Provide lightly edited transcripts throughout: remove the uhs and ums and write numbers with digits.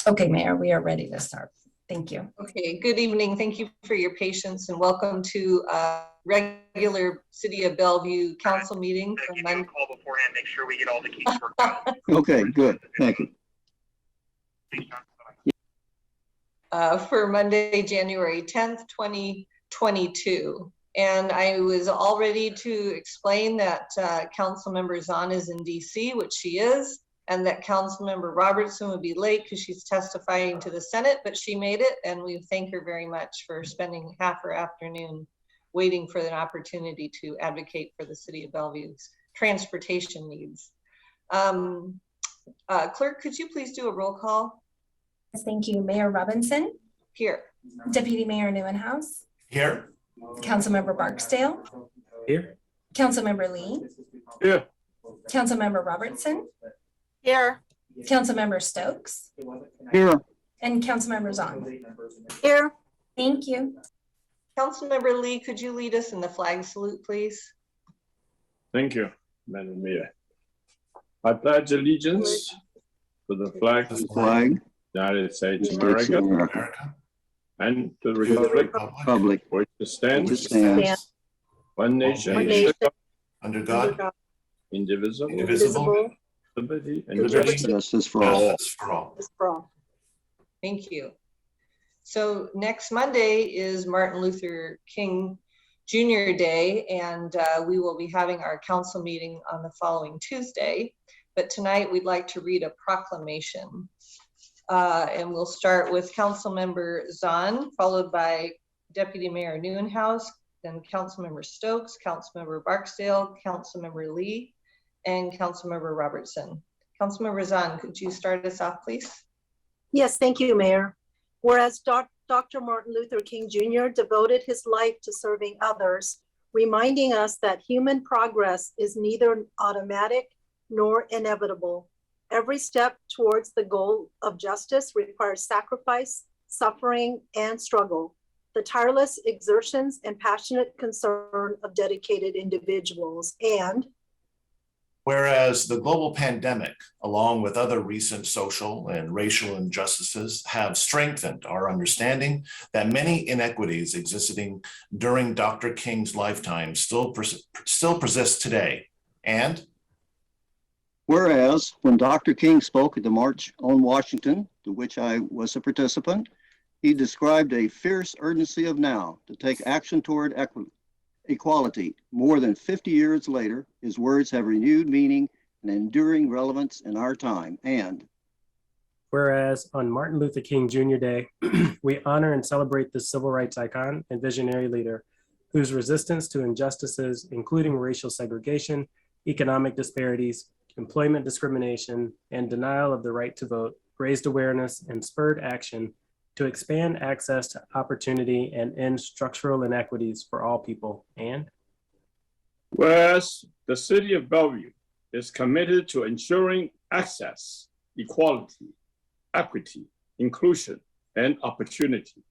Okay, Mayor, we are ready to start. Thank you. Okay, good evening. Thank you for your patience and welcome to regular City of Bellevue Council meeting. Give you a call beforehand, make sure we get all the keys worked out. Okay, good. Thank you. For Monday, January 10th, 2022. And I was all ready to explain that Councilmember Zahn is in DC, which she is, and that Councilmember Robertson would be late because she's testifying to the Senate, but she made it, and we thank her very much for spending half her afternoon waiting for an opportunity to advocate for the City of Bellevue's transportation needs. Clerk, could you please do a roll call? Yes, thank you. Mayor Robinson. Here. Deputy Mayor Neuenhuis. Here. Councilmember Barksdale. Here. Councilmember Lee. Here. Councilmember Robertson. Here. Councilmember Stokes. Here. And Councilmember Zahn. Here. Thank you. Councilmember Lee, could you lead us in the flag salute, please? Thank you, Madam Mayor. I pledge allegiance to the flag of the United States of America and to the republic which stands one nation Under God, indivisible, liberty and Justice for all. Thank you. So next Monday is Martin Luther King Jr. Day, and we will be having our council meeting on the following Tuesday. But tonight we'd like to read a proclamation. And we'll start with Councilmember Zahn, followed by Deputy Mayor Neuenhuis, then Councilmember Stokes, Councilmember Barksdale, Councilmember Lee, and Councilmember Robertson. Councilmember Zahn, could you start us off, please? Yes, thank you, Mayor. Whereas Dr. Martin Luther King Jr. devoted his life to serving others, reminding us that human progress is neither automatic nor inevitable. Every step towards the goal of justice requires sacrifice, suffering, and struggle. The tireless exertions and passionate concern of dedicated individuals. And whereas the global pandemic, along with other recent social and racial injustices, have strengthened our understanding that many inequities existing during Dr. King's lifetime still persist today. And whereas when Dr. King spoke at the March on Washington, to which I was a participant, he described a fierce urgency of now to take action toward equality. More than 50 years later, his words have renewed meaning and enduring relevance in our time. And whereas on Martin Luther King Jr. Day, we honor and celebrate this civil rights icon and visionary leader whose resistance to injustices, including racial segregation, economic disparities, employment discrimination, and denial of the right to vote, raised awareness and spurred action to expand access to opportunity and end structural inequities for all people. And whereas the City of Bellevue is committed to ensuring access, equality, equity, inclusion, and opportunity,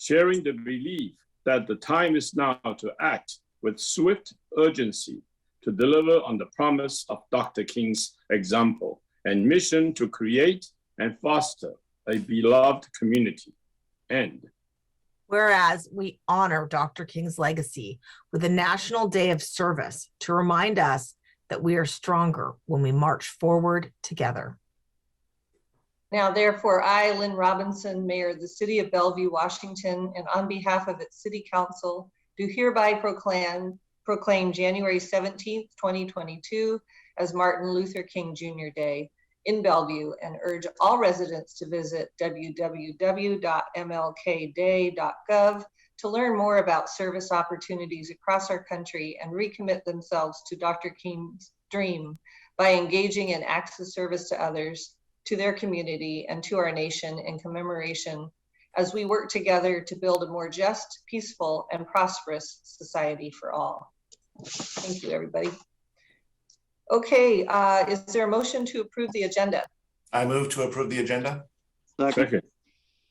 sharing the belief that the time is now to act with swift urgency to deliver on the promise of Dr. King's example and mission to create and foster a beloved community. And whereas we honor Dr. King's legacy with a National Day of Service to remind us that we are stronger when we march forward together. Now, therefore, I, Lynn Robinson, Mayor of the City of Bellevue, Washington, and on behalf of its City Council, do hereby proclaim January 17th, 2022 as Martin Luther King Jr. Day in Bellevue, and urge all residents to visit www.mlkday.gov to learn more about service opportunities across our country and recommit themselves to Dr. King's dream by engaging in acts of service to others, to their community, and to our nation in commemoration as we work together to build a more just, peaceful, and prosperous society for all. Thank you, everybody. Okay, is there a motion to approve the agenda? I move to approve the agenda. second.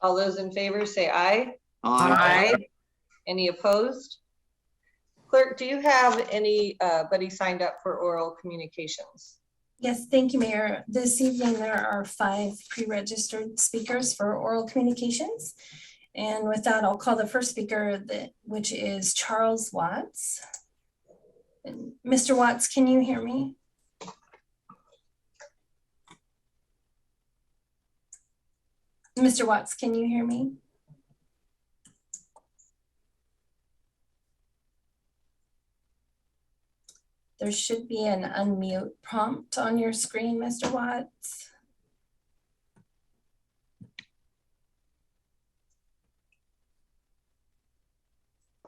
All those in favor say aye. Aye. Any opposed? Clerk, do you have anybody signed up for oral communications? Yes, thank you, Mayor. This evening, there are 5 pre-registered speakers for oral communications. And with that, I'll call the first speaker, which is Charles Watts. And Mr. Watts, can you hear me? Mr. Watts, can you hear me? There should be an unmute prompt on your screen, Mr. Watts.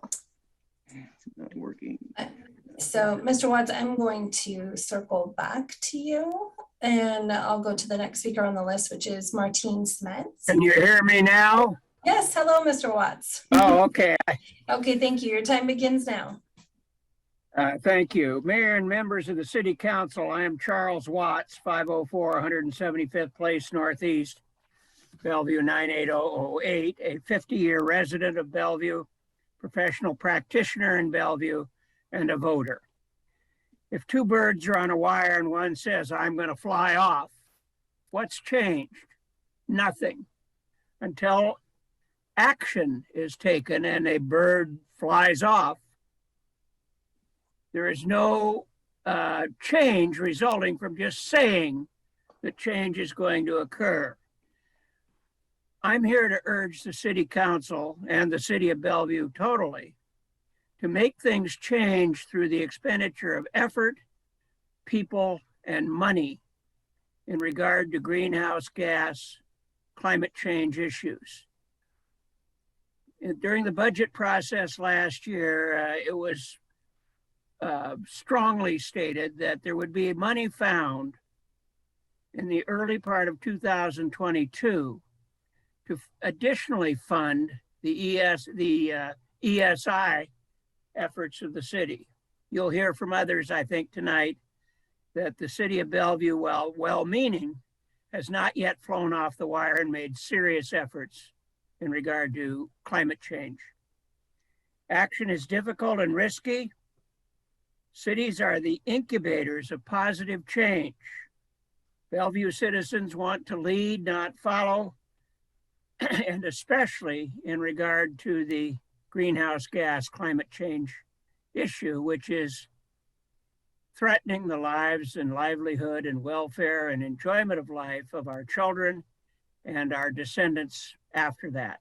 It's not working. So, Mr. Watts, I'm going to circle back to you and I'll go to the next speaker on the list, which is Martine Smets. Can you hear me now? Yes, hello, Mr. Watts. Oh, okay. Okay, thank you. Your time begins now. Thank you. Mayor and members of the City Council, I am Charles Watts, 504 175th Place Northeast, Bellevue 98008, a 50-year resident of Bellevue, professional practitioner in Bellevue, and a voter. If 2 birds are on a wire and one says, I'm going to fly off, what's changed? Nothing. Until action is taken and a bird flies off, there is no change resulting from just saying that change is going to occur. I'm here to urge the City Council and the City of Bellevue totally to make things change through the expenditure of effort, people, and money in regard to greenhouse gas, climate change issues. During the budget process last year, it was strongly stated that there would be money found in the early part of 2022 to additionally fund the ESI efforts of the city. You'll hear from others, I think, tonight that the City of Bellevue, while well-meaning, has not yet flown off the wire and made serious efforts in regard to climate change. Action is difficult and risky. Cities are the incubators of positive change. Bellevue citizens want to lead, not follow, and especially in regard to the greenhouse gas climate change issue, which is threatening the lives and livelihood and welfare and enjoyment of life of our children and our descendants after that.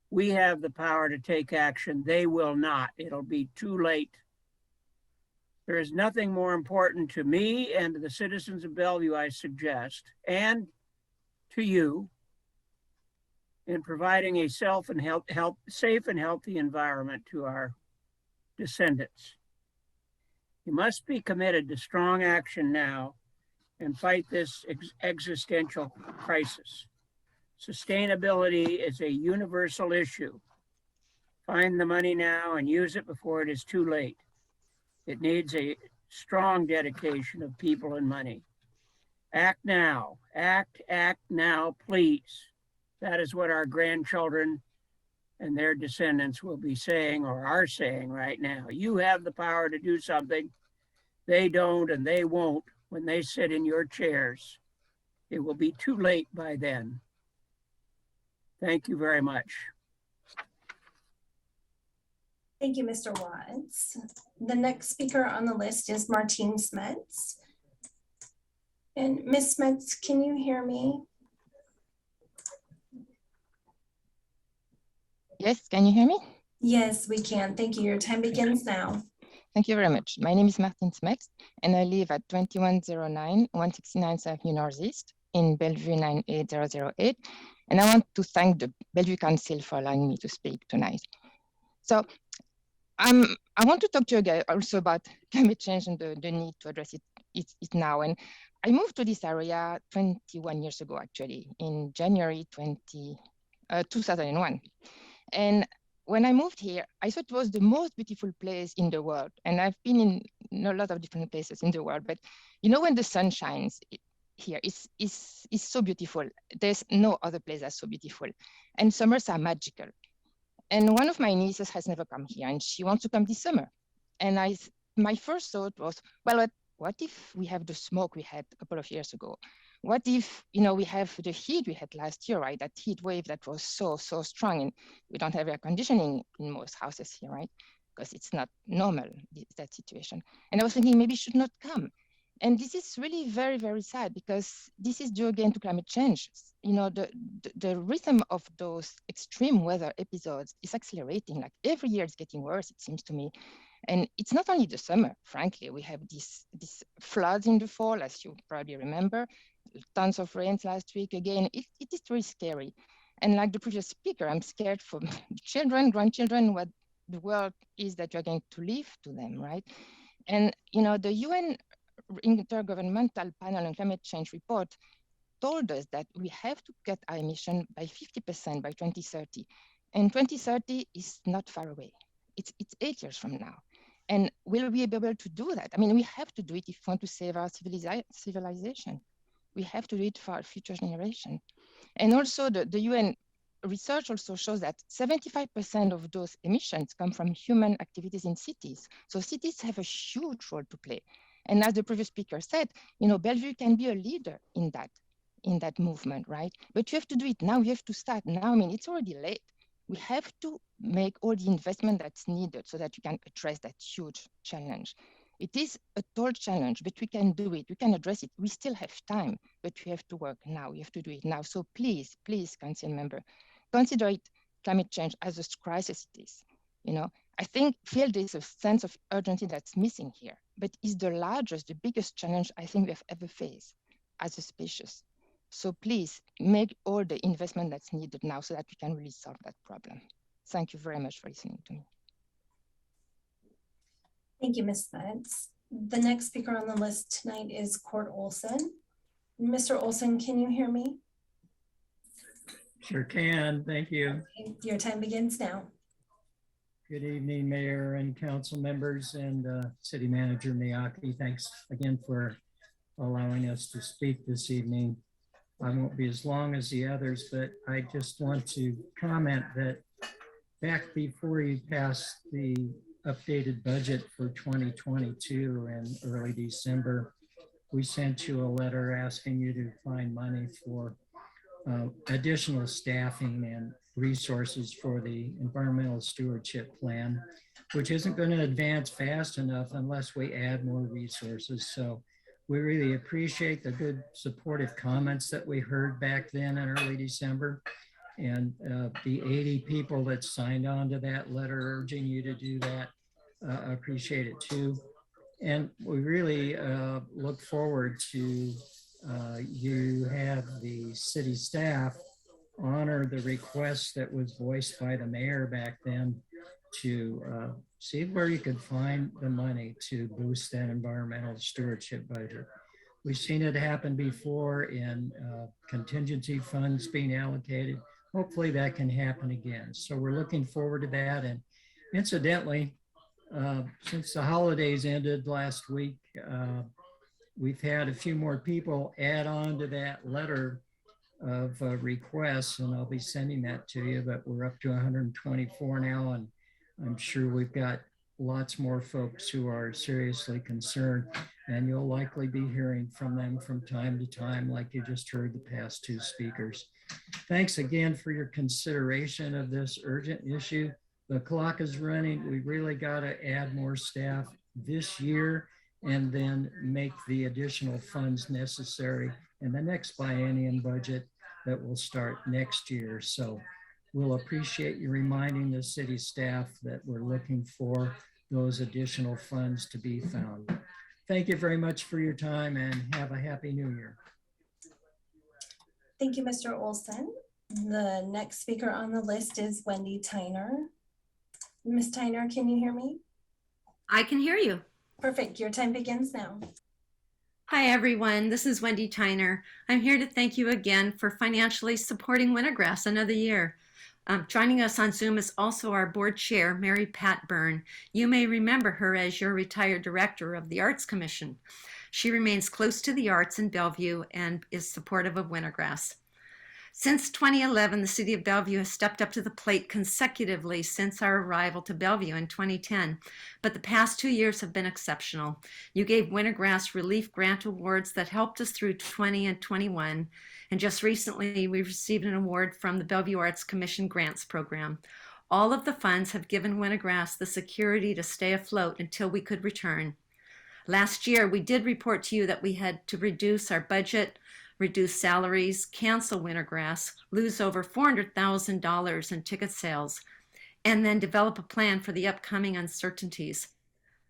We have the power to take action. They will not. It'll be too late. There is nothing more important to me and to the citizens of Bellevue, I suggest, and to you, in providing a safe and healthy environment to our descendants. You must be committed to strong action now and fight this existential crisis. Sustainability is a universal issue. Find the money now and use it before it is too late. It needs a strong dedication of people and money. Act now, act now, please. That is what our grandchildren and their descendants will be saying or are saying right now. You have the power to do something. They don't and they won't when they sit in your chairs. It will be too late by then. Thank you very much. Thank you, Mr. Watts. The next speaker on the list is Martine Smets. And Ms. Smets, can you hear me? Yes, can you hear me? Yes, we can. Thank you. Your time begins now. Thank you very much. My name is Martine Smets, and I live at 2109 169th Avenue Northeast in Bellevue 98008. And I want to thank the Bellevue Council for allowing me to speak tonight. So I want to talk to you guys also about climate change and the need to address it now. And I moved to this area 21 years ago, actually, in January 2001. And when I moved here, I thought it was the most beautiful place in the world. And I've been in a lot of different places in the world, but you know, when the sun shines here, it's so beautiful. There's no other place that's so beautiful. And summers are magical. And one of my nieces has never come here and she wants to come this summer. And my first thought was, well, What if we have the smoke we had a couple of years ago? What if, you know, we have the heat we had last year, right? That heat wave that was so strong, and we don't have air conditioning in most houses here, right? Because it's not normal, that situation. And I was thinking maybe it should not come. And this is really very, very sad, because this is due again to climate change. You know, the rhythm of those extreme weather episodes is accelerating. Like every year it's getting worse, it seems to me. And it's not only the summer, frankly. We have these floods in the fall, as you probably remember, tons of rains last week. Again, it is really scary. And like the previous speaker, I'm scared for children, grandchildren, what the world is that you're going to leave to them, right? And, you know, the UN Intergovernmental Panel on Climate Change report told us that we have to cut our emission by 50% by 2030. And 2030 is not far away. It's 8 years from now. And will we be able to do that? I mean, we have to do it if we want to save our civilization. We have to do it for our future generation. And also the UN research also shows that 75% of those emissions come from human activities in cities. So cities have a huge role to play. And as the previous speaker said, you know, Bellevue can be a leader in that movement, right? But you have to do it now. You have to start now. I mean, it's already late. We have to make all the investment that's needed so that you can address that huge challenge. It is a tall challenge, but we can do it. We can address it. We still have time, but we have to work now. We have to do it now. So please, please, council member, consider it climate change as a crisis it is. You know, I feel there's a sense of urgency that's missing here, but it's the largest, the biggest challenge I think we have ever faced as a species. So please make all the investment that's needed now so that we can really solve that problem. Thank you very much for listening to me. Thank you, Ms. Metz. The next speaker on the list tonight is Court Olson. Mr. Olson, can you hear me? Sure can, thank you. Okay, your time begins now. Good evening, Mayor and council members and City Manager Miyake. Thanks again for allowing us to speak this evening. I won't be as long as the others, but I just want to comment that back before you passed the updated budget for 2022 in early December, we sent you a letter asking you to find money for additional staffing and resources for the environmental stewardship plan, which isn't going to advance fast enough unless we add more resources. So we really appreciate the good supportive comments that we heard back then in early December, and the 80 people that signed on to that letter urging you to do that. Appreciate it too. And we really look forward to you have the city staff honor the request that was voiced by the mayor back then to see where you could find the money to boost that environmental stewardship budget. We've seen it happen before in contingency funds being allocated. Hopefully that can happen again. So we're looking forward to that. And incidentally, since the holidays ended last week, we've had a few more people add on to that letter of requests, and I'll be sending that to you, but we're up to 124 now, and I'm sure we've got lots more folks who are seriously concerned, and you'll likely be hearing from them from time to time, like you just heard the past two speakers. Thanks again for your consideration of this urgent issue. The clock is running. We really got to add more staff this year and then make the additional funds necessary in the next biennium budget that will start next year. So we'll appreciate you reminding the city staff that we're looking for those additional funds to be found. Thank you very much for your time and have a happy new year. Thank you, Mr. Olson. The next speaker on the list is Wendy Tyner. Ms. Tyner, can you hear me? I can hear you. Perfect, your time begins now. Hi, everyone. This is Wendy Tyner. I'm here to thank you again for financially supporting Wintergrass another year. Joining us on Zoom is also our board chair, Mary Pat Byrne. You may remember her as your retired director of the Arts Commission. She remains close to the arts in Bellevue and is supportive of Wintergrass. Since 2011, the City of Bellevue has stepped up to the plate consecutively since our arrival to Bellevue in 2010, but the past 2 years have been exceptional. You gave Wintergrass relief grant awards that helped us through 20 and 21, and just recently we received an award from the Bellevue Arts Commission Grants Program. All of the funds have given Wintergrass the security to stay afloat until we could return. Last year, we did report to you that we had to reduce our budget, reduce salaries, cancel Wintergrass, lose over $400,000 in ticket sales, and then develop a plan for the upcoming uncertainties.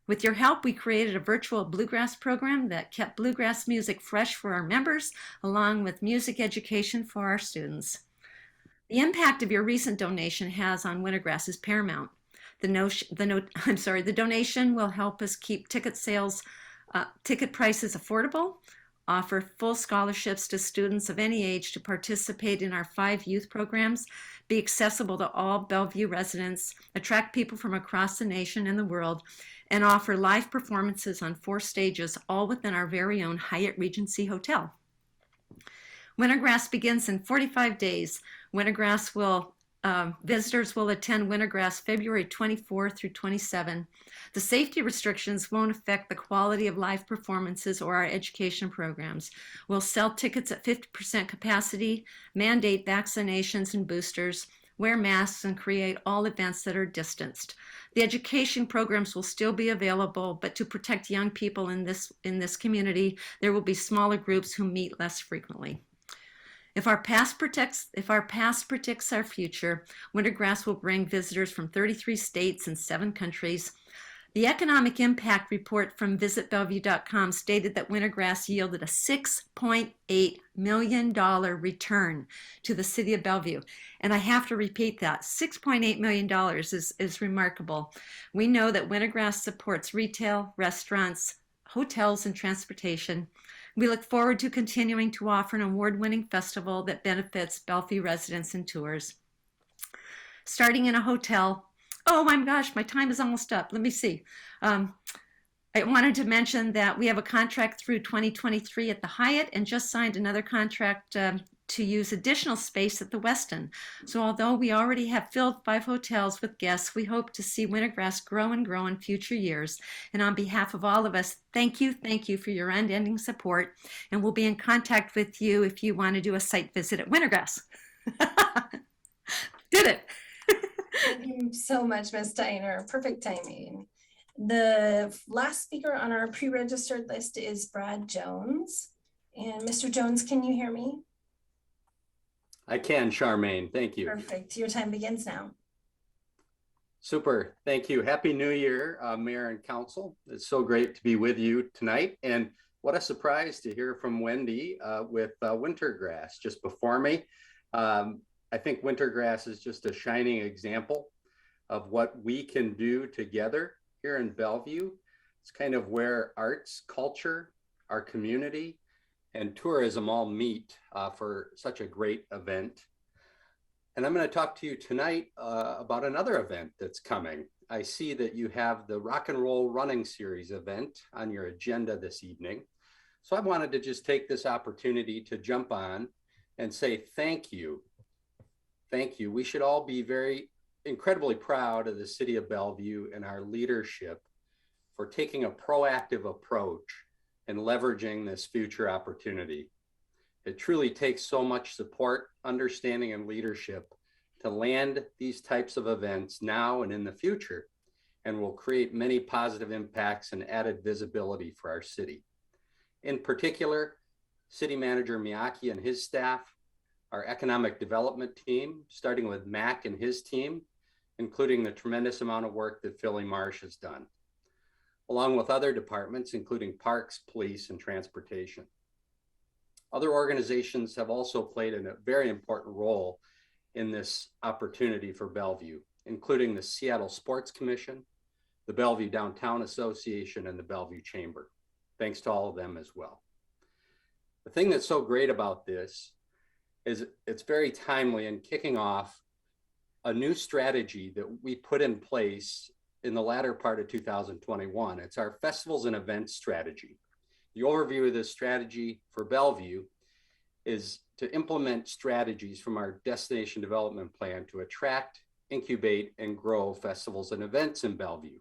With your help, we created a virtual bluegrass program that kept bluegrass music fresh for our members, along with music education for our students. The impact of your recent donation has on Wintergrass is paramount. The donation will help us keep ticket prices affordable, offer full scholarships to students of any age to participate in our 5 youth programs, be accessible to all Bellevue residents, attract people from across the nation and the world, and offer live performances on 4 stages, all within our very own Hyatt Regency Hotel. Wintergrass begins in 45 days. Visitors will attend Wintergrass February 24 through 27. The safety restrictions won't affect the quality of live performances or our education programs. We'll sell tickets at 50% capacity, mandate vaccinations and boosters, wear masks, and create all events that are distanced. The education programs will still be available, but to protect young people in this community, there will be smaller groups who meet less frequently. If our past predicts our future, Wintergrass will bring visitors from 33 states and 7 countries. The economic impact report from visitbellevue.com stated that Wintergrass yielded a $6.8 million return to the City of Bellevue. And I have to repeat that, $6.8 million is remarkable. We know that Wintergrass supports retail, restaurants, hotels, and transportation. We look forward to continuing to offer an award-winning festival that benefits Bellevue residents and tours. Starting in a hotel, oh my gosh, my time is almost up. Let me see. I wanted to mention that we have a contract through 2023 at the Hyatt and just signed another contract to use additional space at the Westin. So although we already have filled 5 hotels with guests, we hope to see Wintergrass grow and grow in future years. And on behalf of all of us, thank you for your unending support. And we'll be in contact with you if you want to do a site visit at Wintergrass. Did it. Thank you so much, Ms. Tyner. Perfect timing. The last speaker on our pre-registered list is Brad Jones. And Mr. Jones, can you hear me? I can, Charmaine. Thank you. Perfect. Your time begins now. Super. Thank you. Happy New Year, Mayor and Council. It's so great to be with you tonight. And what a surprise to hear from Wendy with Wintergrass just before me. I think Wintergrass is just a shining example of what we can do together here in Bellevue. It's kind of where arts, culture, our community, and tourism all meet for such a great event. And I'm going to talk to you tonight about another event that's coming. I see that you have the Rock and Roll Running Series event on your agenda this evening. So I wanted to just take this opportunity to jump on and say thank you. Thank you. We should all be incredibly proud of the City of Bellevue and our leadership for taking a proactive approach and leveraging this future opportunity. It truly takes so much support, understanding, and leadership to land these types of events now and in the future, and will create many positive impacts and added visibility for our city. In particular, City Manager Miyake and his staff, our economic development team, starting with Mac and his team, including the tremendous amount of work that Philly Marsh has done, along with other departments, including parks, police, and transportation. Other organizations have also played a very important role in this opportunity for Bellevue, including the Seattle Sports Commission, the Bellevue Downtown Association, and the Bellevue Chamber. Thanks to all of them as well. The thing that's so great about this is it's very timely in kicking off a new strategy that we put in place in the latter part of 2021. It's our festivals and events strategy. The overview of this strategy for Bellevue is to implement strategies from our destination development plan to attract, incubate, and grow festivals and events in Bellevue.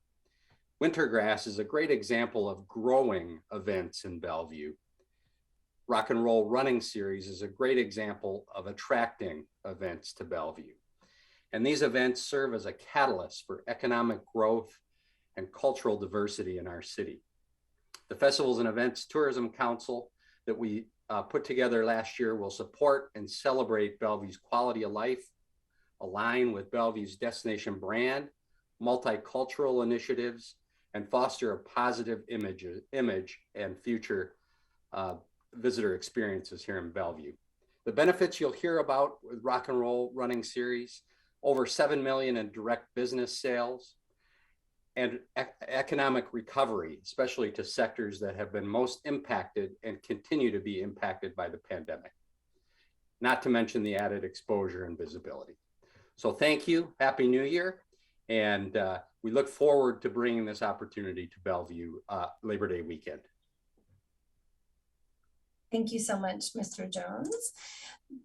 Wintergrass is a great example of growing events in Bellevue. Rock and Roll Running Series is a great example of attracting events to Bellevue. And these events serve as a catalyst for economic growth and cultural diversity in our city. The Festivals and Events Tourism Council that we put together last year will support and celebrate Bellevue's quality of life, align with Bellevue's destination brand, multicultural initiatives, and foster a positive image and future visitor experiences here in Bellevue. The benefits you'll hear about with Rock and Roll Running Series, over 7 million in direct business sales, and economic recovery, especially to sectors that have been most impacted and continue to be impacted by the pandemic, not to mention the added exposure and visibility. So thank you, Happy New Year, and we look forward to bringing this opportunity to Bellevue Labor Day weekend. Thank you so much, Mr. Jones.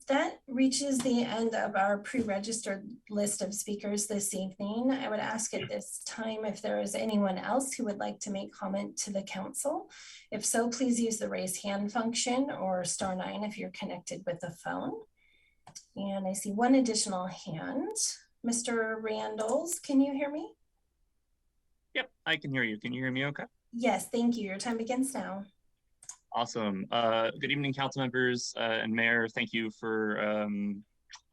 That reaches the end of our pre-registered list of speakers this evening. I would ask at this time if there is anyone else who would like to make comment to the council. If so, please use the raise hand function or *9 if you're connected with a phone. And I see one additional hand. Mr. Randalls, can you hear me? Yep, I can hear you. Can you hear me okay? Yes, thank you. Your time begins now. Awesome. Good evening, council members and mayor. Thank you for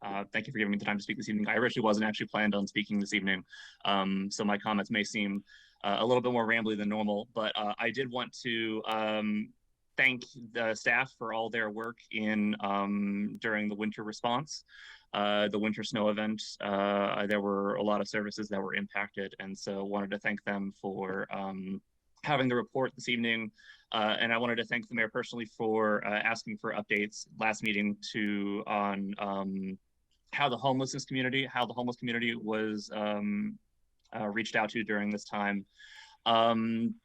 giving me the time to speak this evening. I originally wasn't actually planned on speaking this evening, so my comments may seem a little bit more rambly than normal, but I did want to thank the staff for all their work in during the winter response. The winter snow event, there were a lot of services that were impacted, and so wanted to thank them for having the report this evening. And I wanted to thank the mayor personally for asking for updates last meeting on how the homeless community was reached out to during this time. And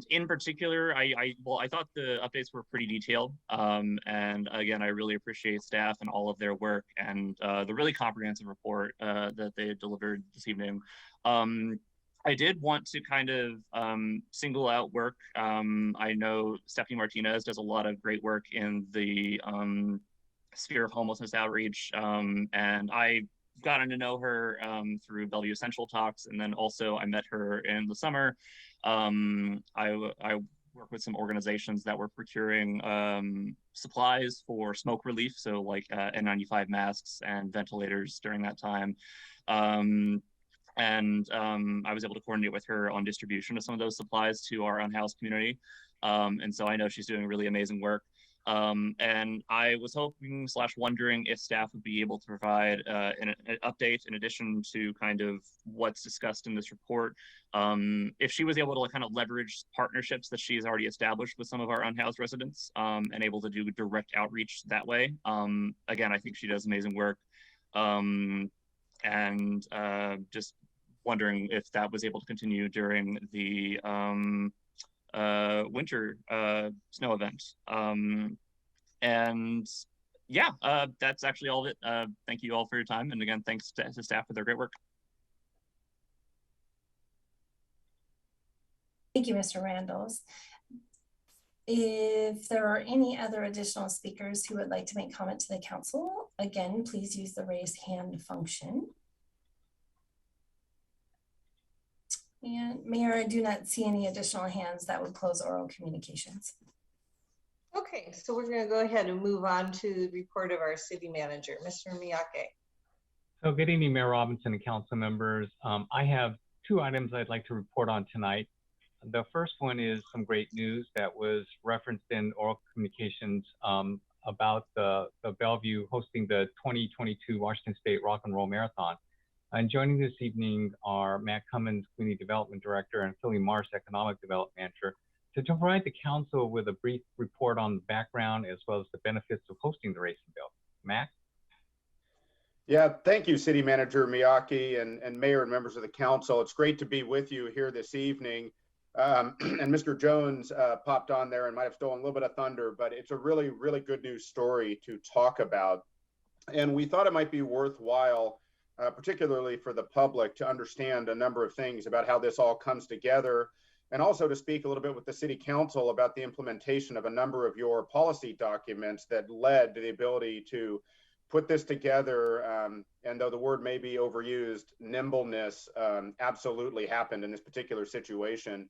in particular, I thought the updates were pretty detailed. And again, I really appreciate staff and all of their work and the really comprehensive report that they delivered this evening. I did want to kind of single out work. I know Stephanie Martinez does a lot of great work in the sphere of homelessness outreach, and I've gotten to know her through Bellevue Essential Talks, and then also I met her in the summer. I work with some organizations that were procuring supplies for smoke relief, so like N95 masks and ventilators during that time. And I was able to coordinate with her on distribution of some of those supplies to our unhoused community. And so I know she's doing really amazing work. And I was hoping / wondering if staff would be able to provide an update in addition to kind of what's discussed in this report. If she was able to kind of leverage partnerships that she's already established with some of our unhoused residents and able to do direct outreach that way. Again, I think she does amazing work. And just wondering if that was able to continue during the winter snow event. And yeah, that's actually all of it. Thank you all for your time. And again, thanks to staff for their great work. Thank you, Mr. Randalls. If there are any other additional speakers who would like to make comment to the council, again, please use the raise hand function. And Mayor, I do not see any additional hands. That would close oral communications. Okay, so we're going to go ahead and move on to the report of our city manager, Mr. Miyake. So good evening, Mayor Robinson and council members. I have 2 items I'd like to report on tonight. The first one is some great news that was referenced in oral communications about the Bellevue hosting the 2022 Washington State Rock and Roll Marathon. And joining this evening are Matt Cummins, Community Development Director, and Philly Marsh, Economic Development Manager, to provide the council with a brief report on the background as well as the benefits of hosting the race in Bellevue. Matt? Yeah, thank you, City Manager Miyake and Mayor and members of the council. It's great to be with you here this evening. And Mr. Jones popped on there and might have stolen a little bit of thunder, but it's a really, really good news story to talk about. And we thought it might be worthwhile, particularly for the public, to understand a number of things about how this all comes together, and also to speak a little bit with the City Council about the implementation of a number of your policy documents that led to the ability to put this together. And though the word may be overused, nimbleness absolutely happened in this particular situation.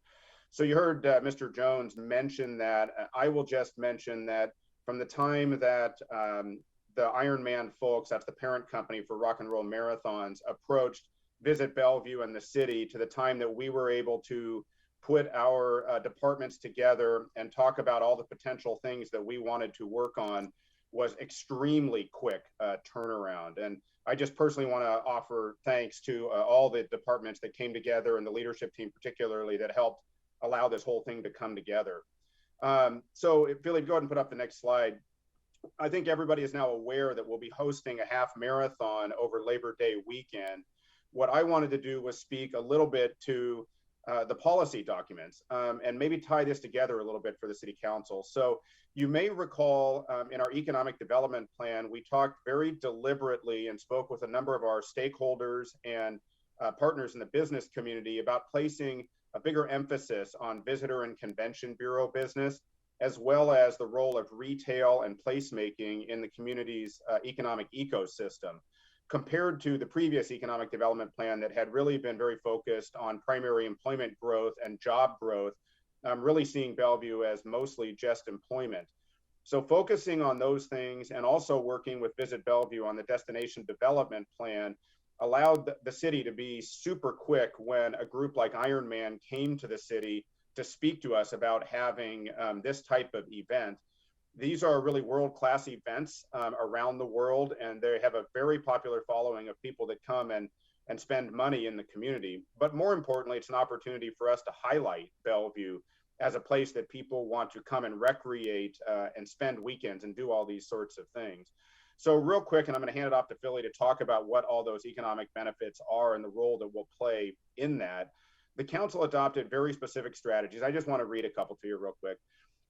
So you heard Mr. Jones mention that. I will just mention that from the time that the Ironman folks, that's the parent company for Rock and Roll Marathons, approached Visit Bellevue and the city, to the time that we were able to put our departments together and talk about all the potential things that we wanted to work on, was extremely quick turnaround. And I just personally want to offer thanks to all the departments that came together, and the leadership team particularly, that helped allow this whole thing to come together. So if Billy, go ahead and put up the next slide. I think everybody is now aware that we'll be hosting a half marathon over Labor Day weekend. What I wanted to do was speak a little bit to the policy documents and maybe tie this together a little bit for the City Council. So you may recall in our economic development plan, we talked very deliberately and spoke with a number of our stakeholders and partners in the business community about placing a bigger emphasis on visitor and convention bureau business, as well as the role of retail and placemaking in the community's economic ecosystem, compared to the previous economic development plan that had really been very focused on primary employment growth and job growth, really seeing Bellevue as mostly just employment. So focusing on those things, and also working with Visit Bellevue on the destination development plan, allowed the city to be super quick when a group like Ironman came to the city to speak to us about having this type of event. These are really world-class events around the world, and they have a very popular following of people that come and spend money in the community. But more importantly, it's an opportunity for us to highlight Bellevue as a place that people want to come and recreate and spend weekends and do all these sorts of things. So real quick, and I'm going to hand it off to Philly to talk about what all those economic benefits are and the role that we'll play in that. The council adopted very specific strategies. I just want to read a couple to you real quick.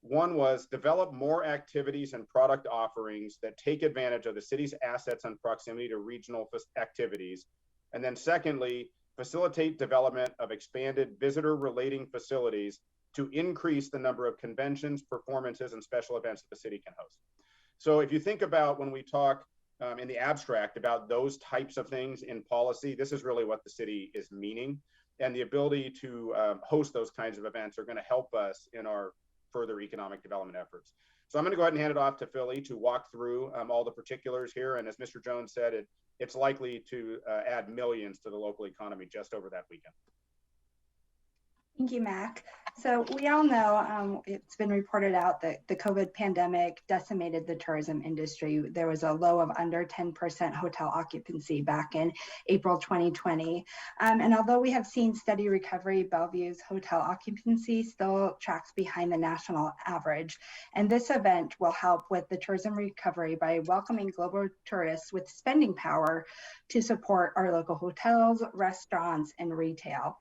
One was develop more activities and product offerings that take advantage of the city's assets and proximity to regional activities. And then secondly, facilitate development of expanded visitor relating facilities to increase the number of conventions, performances, and special events that the city can host. So if you think about when we talk in the abstract about those types of things in policy, this is really what the city is meaning. And the ability to host those kinds of events are going to help us in our further economic development efforts. So I'm going to go ahead and hand it off to Philly to walk through all the particulars here. And as Mr. Jones said, it's likely to add millions to the local economy just over that weekend. Thank you, Mac. So we all know it's been reported out that the COVID pandemic decimated the tourism industry. There was a low of under 10% hotel occupancy back in April 2020. And although we have seen steady recovery, Bellevue's hotel occupancy still tracks behind the national average. And this event will help with the tourism recovery by welcoming global tourists with spending power to support our local hotels, restaurants, and retail.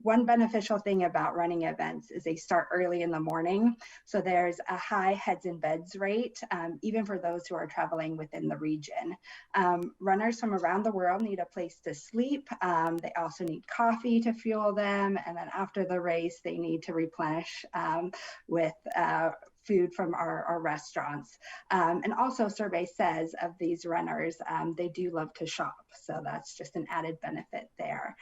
One beneficial thing about running events is they start early in the morning. So there's a high heads and beds rate, even for those who are traveling within the region. Runners from around the world need a place to sleep. They also need coffee to fuel them. And then after the race, they need to replenish with food from our restaurants. And also survey says of these runners, they do love to shop. So that's just an added benefit there.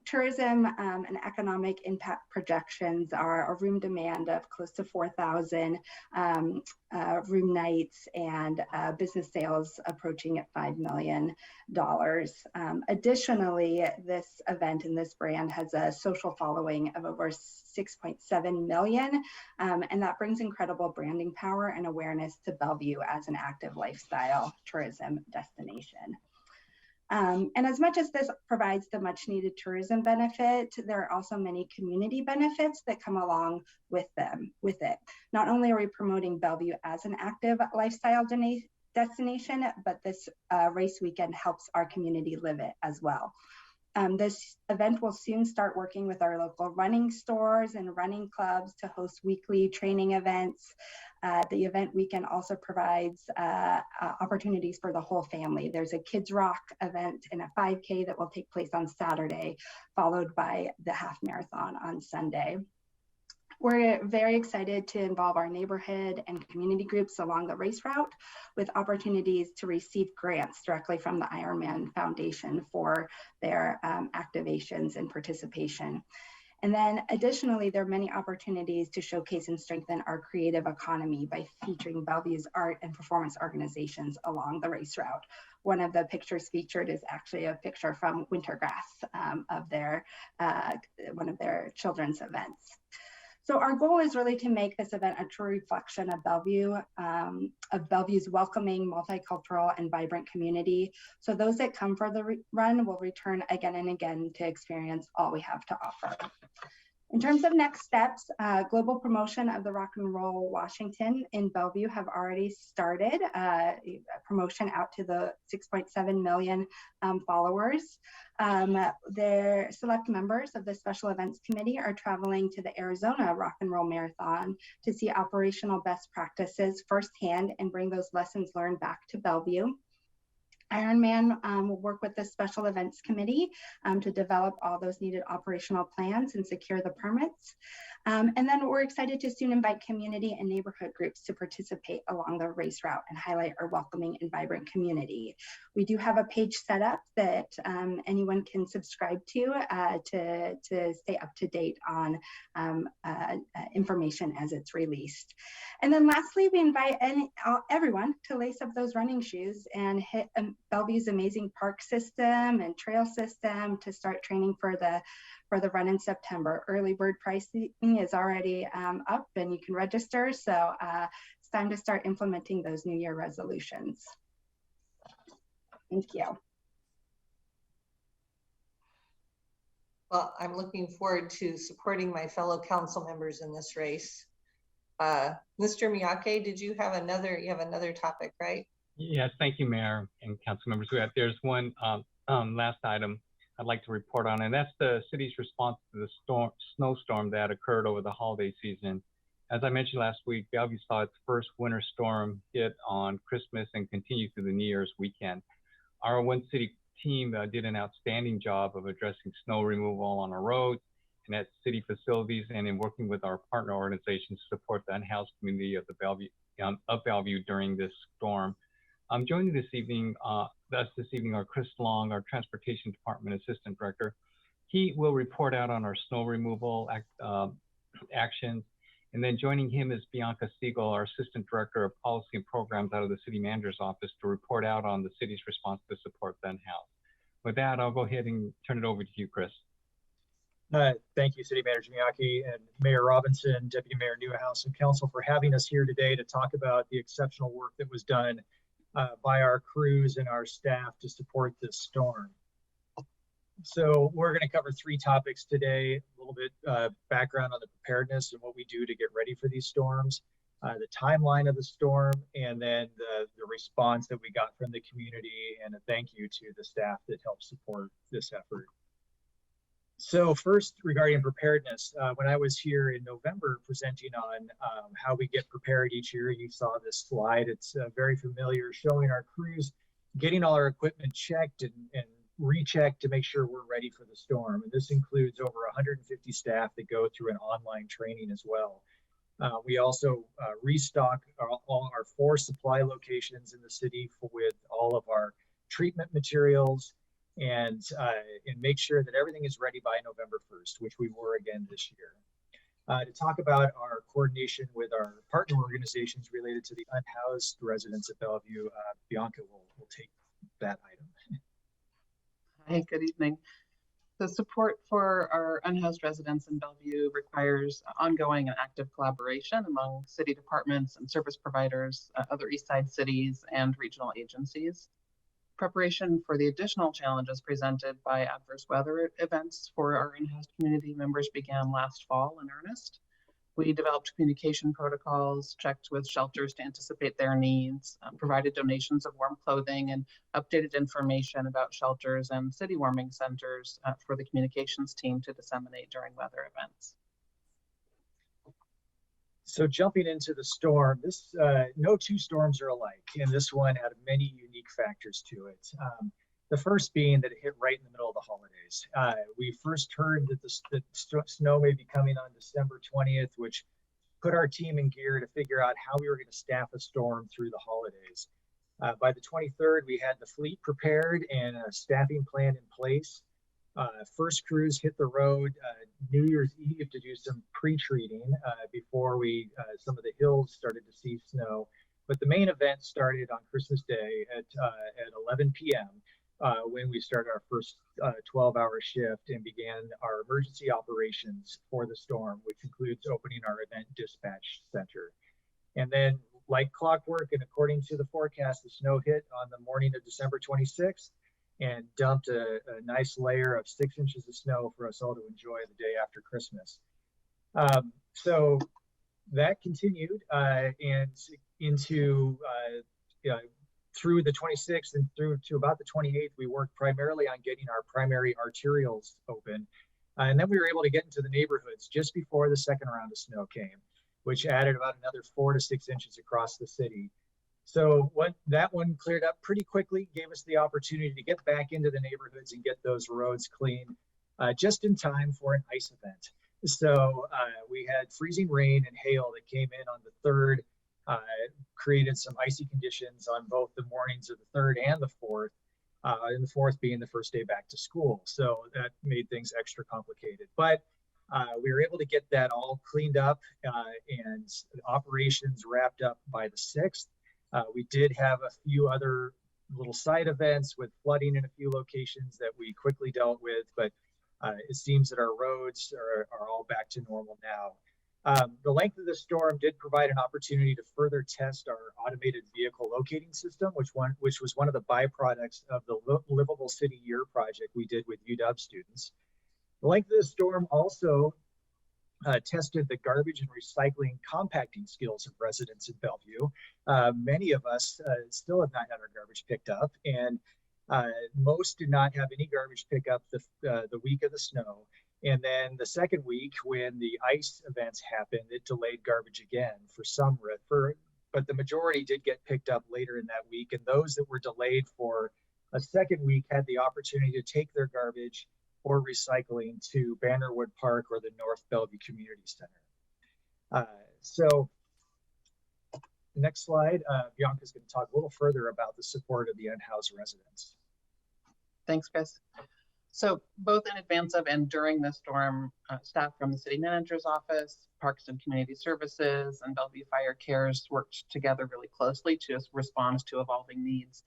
Tourism and economic impact projections are a room demand of close to 4,000 room nights, and business sales approaching at $5 million. Additionally, this event and this brand has a social following of over 6.7 million, and that brings incredible branding power and awareness to Bellevue as an active lifestyle tourism destination. And as much as this provides the much needed tourism benefit, there are also many community benefits that come along with it. Not only are we promoting Bellevue as an active lifestyle destination, but this race weekend helps our community live it as well. This event will soon start working with our local running stores and running clubs to host weekly training events. The event weekend also provides opportunities for the whole family. There's a Kids Rock event and a 5K that will take place on Saturday, followed by the half marathon on Sunday. We're very excited to involve our neighborhood and community groups along the race route with opportunities to receive grants directly from the Ironman Foundation for their activations and participation. And then additionally, there are many opportunities to showcase and strengthen our creative economy by featuring Bellevue's art and performance organizations along the race route. One of the pictures featured is actually a picture from Wintergrass of their one of their children's events. So our goal is really to make this event a true reflection of Bellevue's welcoming, multicultural, and vibrant community. So those that come for the run will return again and again to experience all we have to offer. In terms of next steps, global promotion of the Rock and Roll Washington in Bellevue have already started promotion out to the 6.7 million followers. Their select members of the Special Events Committee are traveling to the Arizona Rock and Roll Marathon to see operational best practices firsthand and bring those lessons learned back to Bellevue. Ironman will work with the Special Events Committee to develop all those needed operational plans and secure the permits. And then we're excited to soon invite community and neighborhood groups to participate along the race route and highlight our welcoming and vibrant community. We do have a page set up that anyone can subscribe to stay up to date on information as it's released. And then lastly, we invite everyone to lace up those running shoes and hit Bellevue's amazing park system and trail system to start training for the run in September. Early bird pricing is already up and you can register. So it's time to start implementing those New Year resolutions. Thank you. Well, I'm looking forward to supporting my fellow council members in this race. Mr. Miyake, did you have another topic, right? Yes, thank you, Mayor and council members. There's one last item I'd like to report on, and that's the city's response to the snowstorm that occurred over the holiday season. As I mentioned last week, Bellevue saw its first winter storm hit on Christmas and continued through the New Year's weekend. Our One City team did an outstanding job of addressing snow removal on our roads and at city facilities, and in working with our partner organizations to support the unhoused community of Bellevue during this storm. Joining this evening are Chris Long, our Transportation Department Assistant Director. He will report out on our snow removal actions. And then joining him is Bianca Siegel, our Assistant Director of Policy and Programs out of the City Manager's Office, to report out on the city's response to support the unhoused. With that, I'll go ahead and turn it over to you, Chris. Thank you, City Manager Miyake and Mayor Robinson, Deputy Mayor Newhouse, and Council for having us here today to talk about the exceptional work that was done by our crews and our staff to support this storm. So we're going to cover three topics today: a little bit background on the preparedness and what we do to get ready for these storms, the timeline of the storm, and then the response that we got from the community, and a thank you to the staff that helped support this effort. So first, regarding preparedness, when I was here in November presenting on how we get prepared each year, you saw this slide. It's very familiar, showing our crews getting all our equipment checked and rechecked to make sure we're ready for the storm. And this includes over 150 staff that go through an online training as well. We also restock all our 4 supply locations in the city with all of our treatment materials, and make sure that everything is ready by November 1st, which we were again this year. To talk about our coordination with our partner organizations related to the unhoused residents at Bellevue, Bianca will take that item. Hi, good evening. The support for our unhoused residents in Bellevue requires ongoing and active collaboration among city departments and service providers, other East Side cities, and regional agencies. Preparation for the additional challenges presented by adverse weather events for our unhoused community members began last fall in earnest. We developed communication protocols, checked with shelters to anticipate their needs, provided donations of warm clothing, and updated information about shelters and city warming centers for the communications team to disseminate during weather events. So jumping into the storm, no two storms are alike, and this one had many unique factors to it. The first being that it hit right in the middle of the holidays. We first heard that the snow may be coming on December 20th, which put our team in gear to figure out how we were going to staff a storm through the holidays. By the 23rd, we had the fleet prepared and a staffing plan in place. First crews hit the road New Year's Eve to do some pre-treating before some of the hills started to see snow. But the main event started on Christmas Day at 11 p.m. When we started our first 12-hour shift and began our emergency operations for the storm, which includes opening our event dispatch center. And then, like clockwork, and according to the forecast, the snow hit on the morning of December 26th and dumped a nice layer of 6 inches of snow for us all to enjoy the day after Christmas. So that continued and into through the 26th and through to about the 28th, we worked primarily on getting our primary arterials open. And then we were able to get into the neighborhoods just before the second round of snow came, which added about another 4 to 6 inches across the city. So that one cleared up pretty quickly, gave us the opportunity to get back into the neighborhoods and get those roads clean just in time for an ice event. So we had freezing rain and hail that came in on the 3rd, created some icy conditions on both the mornings of the 3rd and the 4th, and the 4th being the first day back to school. So that made things extra complicated. But we were able to get that all cleaned up and operations wrapped up by the 6th. We did have a few other little side events with flooding in a few locations that we quickly dealt with, but it seems that our roads are all back to normal now. The length of the storm did provide an opportunity to further test our automated vehicle locating system, which was one of the byproducts of the Livable City Year project we did with UW students. The length of the storm also tested the garbage and recycling compacting skills of residents in Bellevue. Many of us still have not had our garbage picked up, and most did not have any garbage pickup the week of the snow. And then the second week, when the ice events happened, it delayed garbage again but the majority did get picked up later in that week. And those that were delayed for a second week had the opportunity to take their garbage or recycling to Bannerwood Park or the North Bellevue Community Center. So next slide, Bianca's going to talk a little further about the support of the unhoused residents. Thanks, Chris. So both in advance of and during the storm, staff from the city manager's office, Parks and Community Services, and Bellevue Fire Cares worked together really closely to respond to evolving needs.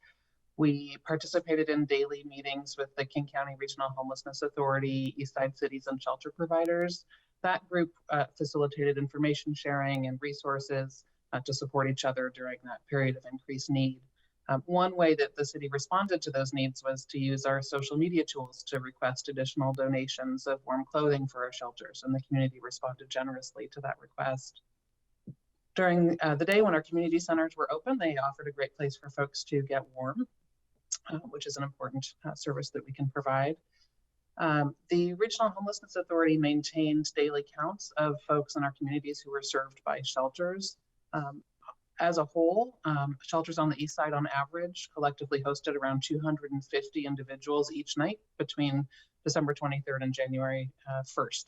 We participated in daily meetings with the King County Regional Homelessness Authority, Eastside Cities, and shelter providers. That group facilitated information sharing and resources to support each other during that period of increased need. One way that the city responded to those needs was to use our social media tools to request additional donations of warm clothing for our shelters, and the community responded generously to that request. During the day when our community centers were open, they offered a great place for folks to get warm, which is an important service that we can provide. The Regional Homelessness Authority maintained daily counts of folks in our communities who were served by shelters. As a whole, shelters on the east side on average collectively hosted around 250 individuals each night between December 23rd and January 1st.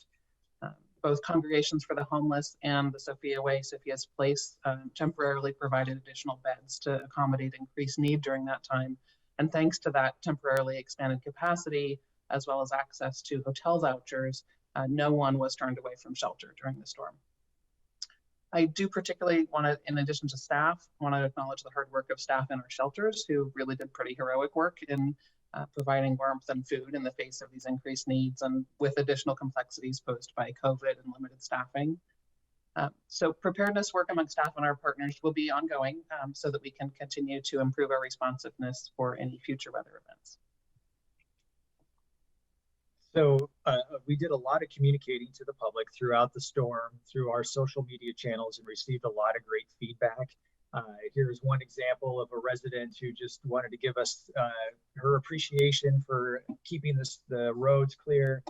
Both Congregations for the Homeless and the Sophia Way, Sophia's Place temporarily provided additional beds to accommodate increased need during that time. And thanks to that temporarily expanded capacity, as well as access to hotel vouchers, no one was turned away from shelter during the storm. I do particularly want to, in addition to staff, want to acknowledge the hard work of staff in our shelters who really did pretty heroic work in providing warmth and food in the face of these increased needs and with additional complexities posed by COVID and limited staffing. So preparedness work among staff and our partners will be ongoing so that we can continue to improve our responsiveness for any future weather events. So we did a lot of communicating to the public throughout the storm, through our social media channels, and received a lot of great feedback. Here's one example of a resident who just wanted to give us her appreciation for keeping the roads clear.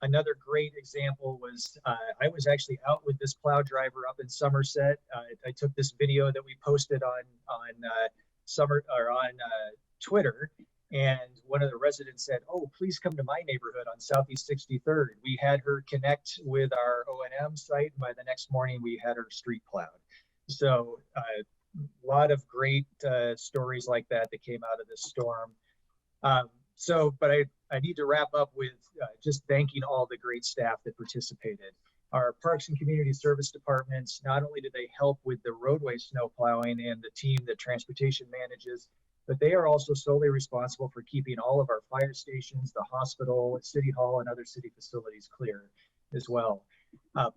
Another great example was I was actually out with this plow driver up in Somerset. I took this video that we posted on Twitter, and one of the residents said, "Oh, please come to my neighborhood on Southeast 63rd." We had her connect with our O&M site, and by the next morning we had her street plowed. So a lot of great stories like that came out of this storm. But I need to wrap up with just thanking all the great staff that participated. Our Parks and Community Service departments, not only did they help with the roadway snow plowing and the team that transportation manages, but they are also solely responsible for keeping all of our fire stations, the hospital, City Hall, and other city facilities clear as well.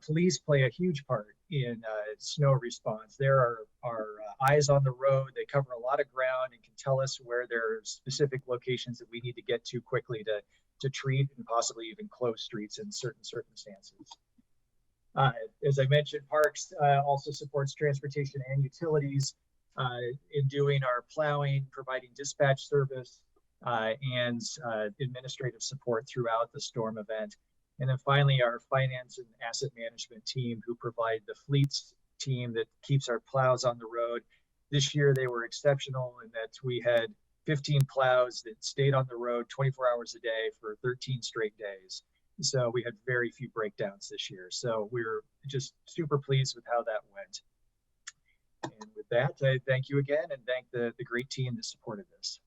Police play a huge part in snow response. There are eyes on the road. They cover a lot of ground and can tell us where there are specific locations that we need to get to quickly to treat and possibly even close streets in certain circumstances. As I mentioned, Parks also supports transportation and utilities in doing our plowing, providing dispatch service, and administrative support throughout the storm event. And then finally, our finance and asset management team, who provide the fleets team that keeps our plows on the road. This year, they were exceptional in that we had 15 plows that stayed on the road 24 hours a day for 13 straight days. So we had very few breakdowns this year. So we're just super pleased with how that went. And with that, I thank you again and thank the great team that supported this.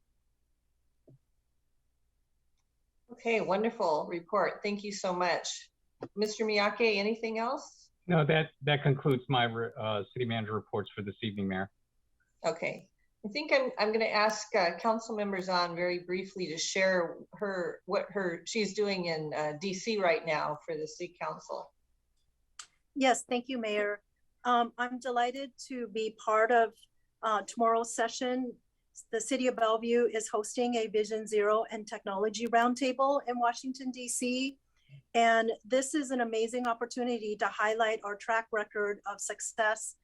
Okay, wonderful report. Thank you so much. Mr. Miyake, anything else? No, that concludes my city manager reports for this evening, Mayor. Okay, I think I'm going to ask council members on very briefly to share what she's doing in DC right now for the city council. Yes, thank you, Mayor. I'm delighted to be part of tomorrow's session. The City of Bellevue is hosting a Vision Zero and Technology Roundtable in Washington, D.C. And this is an amazing opportunity to highlight our track record of success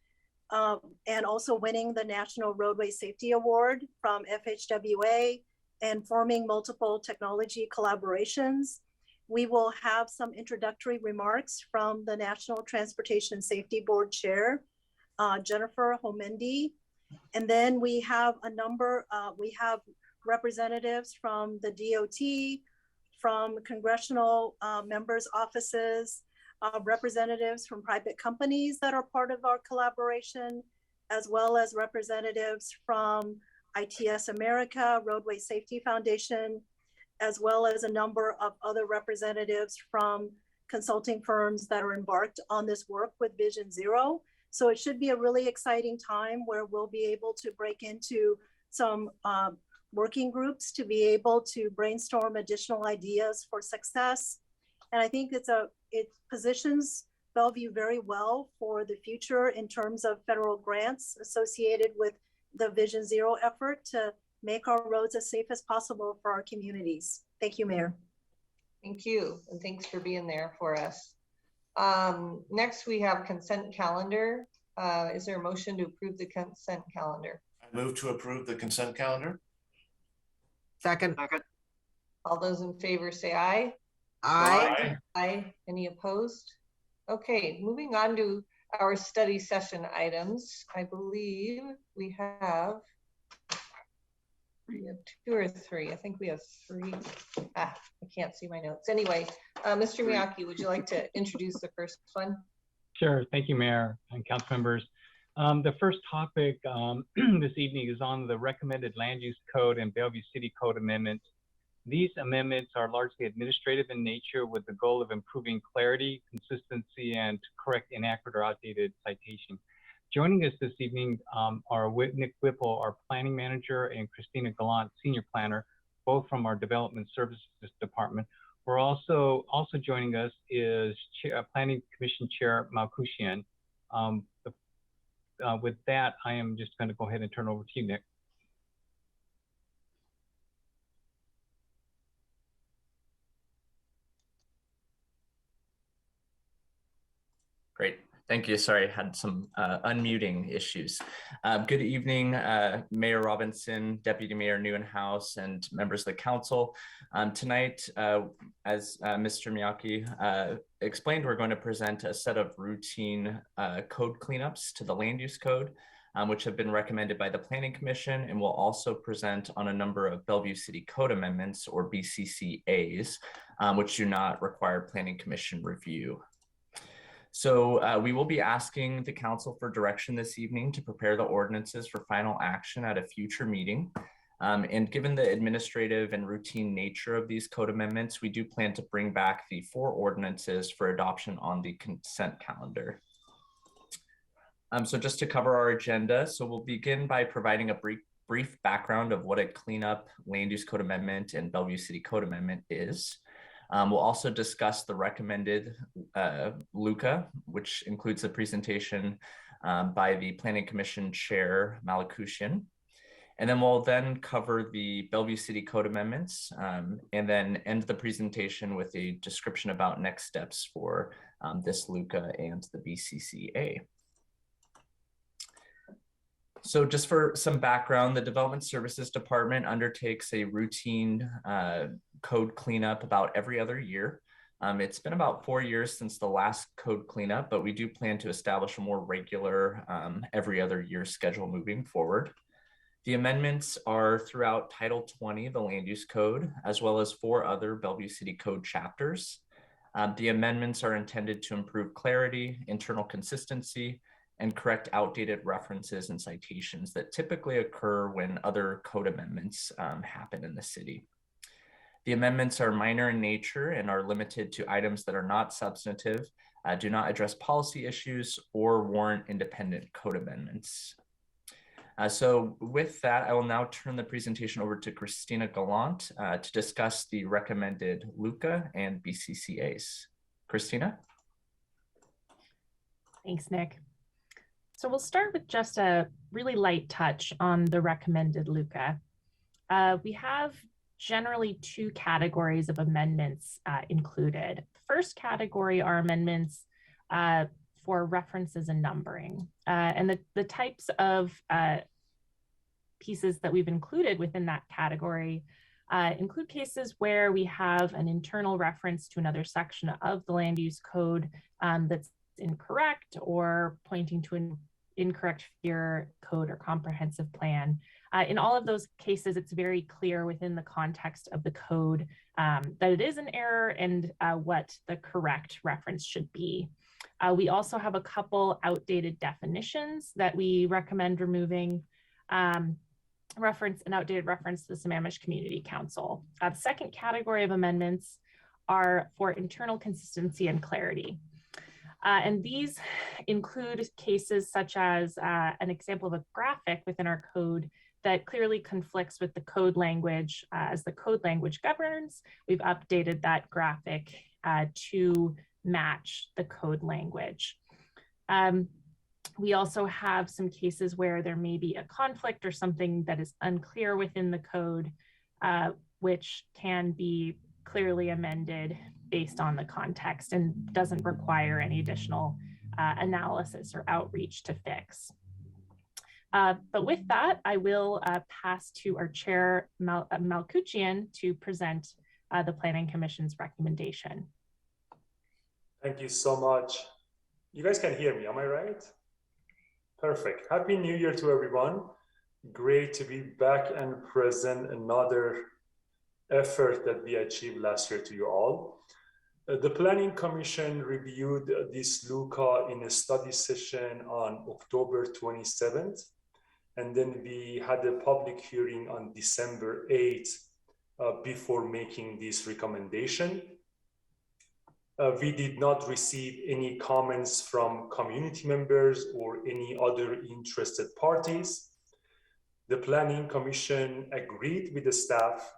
and also winning the National Roadway Safety Award from FHWA and forming multiple technology collaborations. We will have some introductory remarks from the National Transportation Safety Board Chair, Jennifer Homendi. And then we have we have representatives from the DOT, from congressional members' offices, representatives from private companies that are part of our collaboration, as well as representatives from ITS America, Roadway Safety Foundation, as well as a number of other representatives from consulting firms that are embarked on this work with Vision Zero. So it should be a really exciting time where we'll be able to break into some working groups to be able to brainstorm additional ideas for success. And I think it positions Bellevue very well for the future in terms of federal grants associated with the Vision Zero effort to make our roads as safe as possible for our communities. Thank you, Mayor. Thank you, and thanks for being there for us. Next, we have consent calendar. Is there a motion to approve the consent calendar? I move to approve the consent calendar. Second. All those in favor say aye. Aye. Aye. Any opposed? Okay, moving on to our study session items. I believe we have two or three. I think we have three. I can't see my notes. Anyway, Mr. Miyake, would you like to introduce the first one? Sure. Thank you, Mayor and council members. The first topic this evening is on the recommended land use code and Bellevue City Code amendments. These amendments are largely administrative in nature with the goal of improving clarity, consistency, and correct inaccurate or outdated citation. Joining us this evening are Nick Whipple, our planning manager, and Christina Gallant, senior planner, both from our development services department. We're also joining us is Planning Commission Chair Malkushian. With that, I am just going to go ahead and turn over to you, Nick. Great. Thank you. Sorry, I had some unmuting issues. Good evening, Mayor Robinson, Deputy Mayor Neuenhouse, and members of the council. Tonight, as Mr. Miyake explained, we're going to present a set of routine code cleanups to the land use code, which have been recommended by the Planning Commission, and we'll also present on a number of Bellevue City Code Amendments, or BCCAs, which do not require Planning Commission review. So we will be asking the council for direction this evening to prepare the ordinances for final action at a future meeting. And given the administrative and routine nature of these code amendments, we do plan to bring back the 4 ordinances for adoption on the consent calendar. So just to cover our agenda, so we'll begin by providing a brief background of what a cleanup land use code amendment and Bellevue City Code Amendment is. We'll also discuss the recommended LUCA, which includes a presentation by the Planning Commission Chair Malakushian. And then we'll then cover the Bellevue City Code Amendments and then end the presentation with a description about next steps for this LUCA and the BCCA. So just for some background, the Development Services Department undertakes a routine code cleanup about every other year. It's been about 4 years since the last code cleanup, but we do plan to establish a more regular every other year schedule moving forward. The amendments are throughout Title 20, the Land Use Code, as well as 4 other Bellevue City Code chapters. The amendments are intended to improve clarity, internal consistency, and correct outdated references and citations that typically occur when other code amendments happen in the city. The amendments are minor in nature and are limited to items that are not substantive, do not address policy issues, or warrant independent code amendments. So with that, I will now turn the presentation over to Christina Gallant to discuss the recommended LUCA and BCCAs. Christina? Thanks, Nick. So we'll start with just a really light touch on the recommended LUCA. We have generally 2 categories of amendments included. The first category are amendments for references and numbering. And the types of pieces that we've included within that category include cases where we have an internal reference to another section of the land use code that's incorrect or pointing to an incorrect year code or comprehensive plan. In all of those cases, it's very clear within the context of the code that it is an error and what the correct reference should be. We also have a couple outdated definitions that we recommend removing. An outdated reference to the Sammamish Community Council. The second category of amendments are for internal consistency and clarity. And these include cases such as an example of a graphic within our code that clearly conflicts with the code language. As the code language governs, we've updated that graphic to match the code language. We also have some cases where there may be a conflict or something that is unclear within the code, which can be clearly amended based on the context and doesn't require any additional analysis or outreach to fix. But with that, I will pass to our chair, Malakushian, to present the Planning Commission's recommendation. Thank you so much. You guys can hear me, am I right? Perfect. Happy New Year to everyone. Great to be back and present another effort that we achieved last year to you all. The Planning Commission reviewed this LUCA in a study session on October 27th, and then we had a public hearing on December 8th before making this recommendation. We did not receive any comments from community members or any other interested parties. The Planning Commission agreed with the staff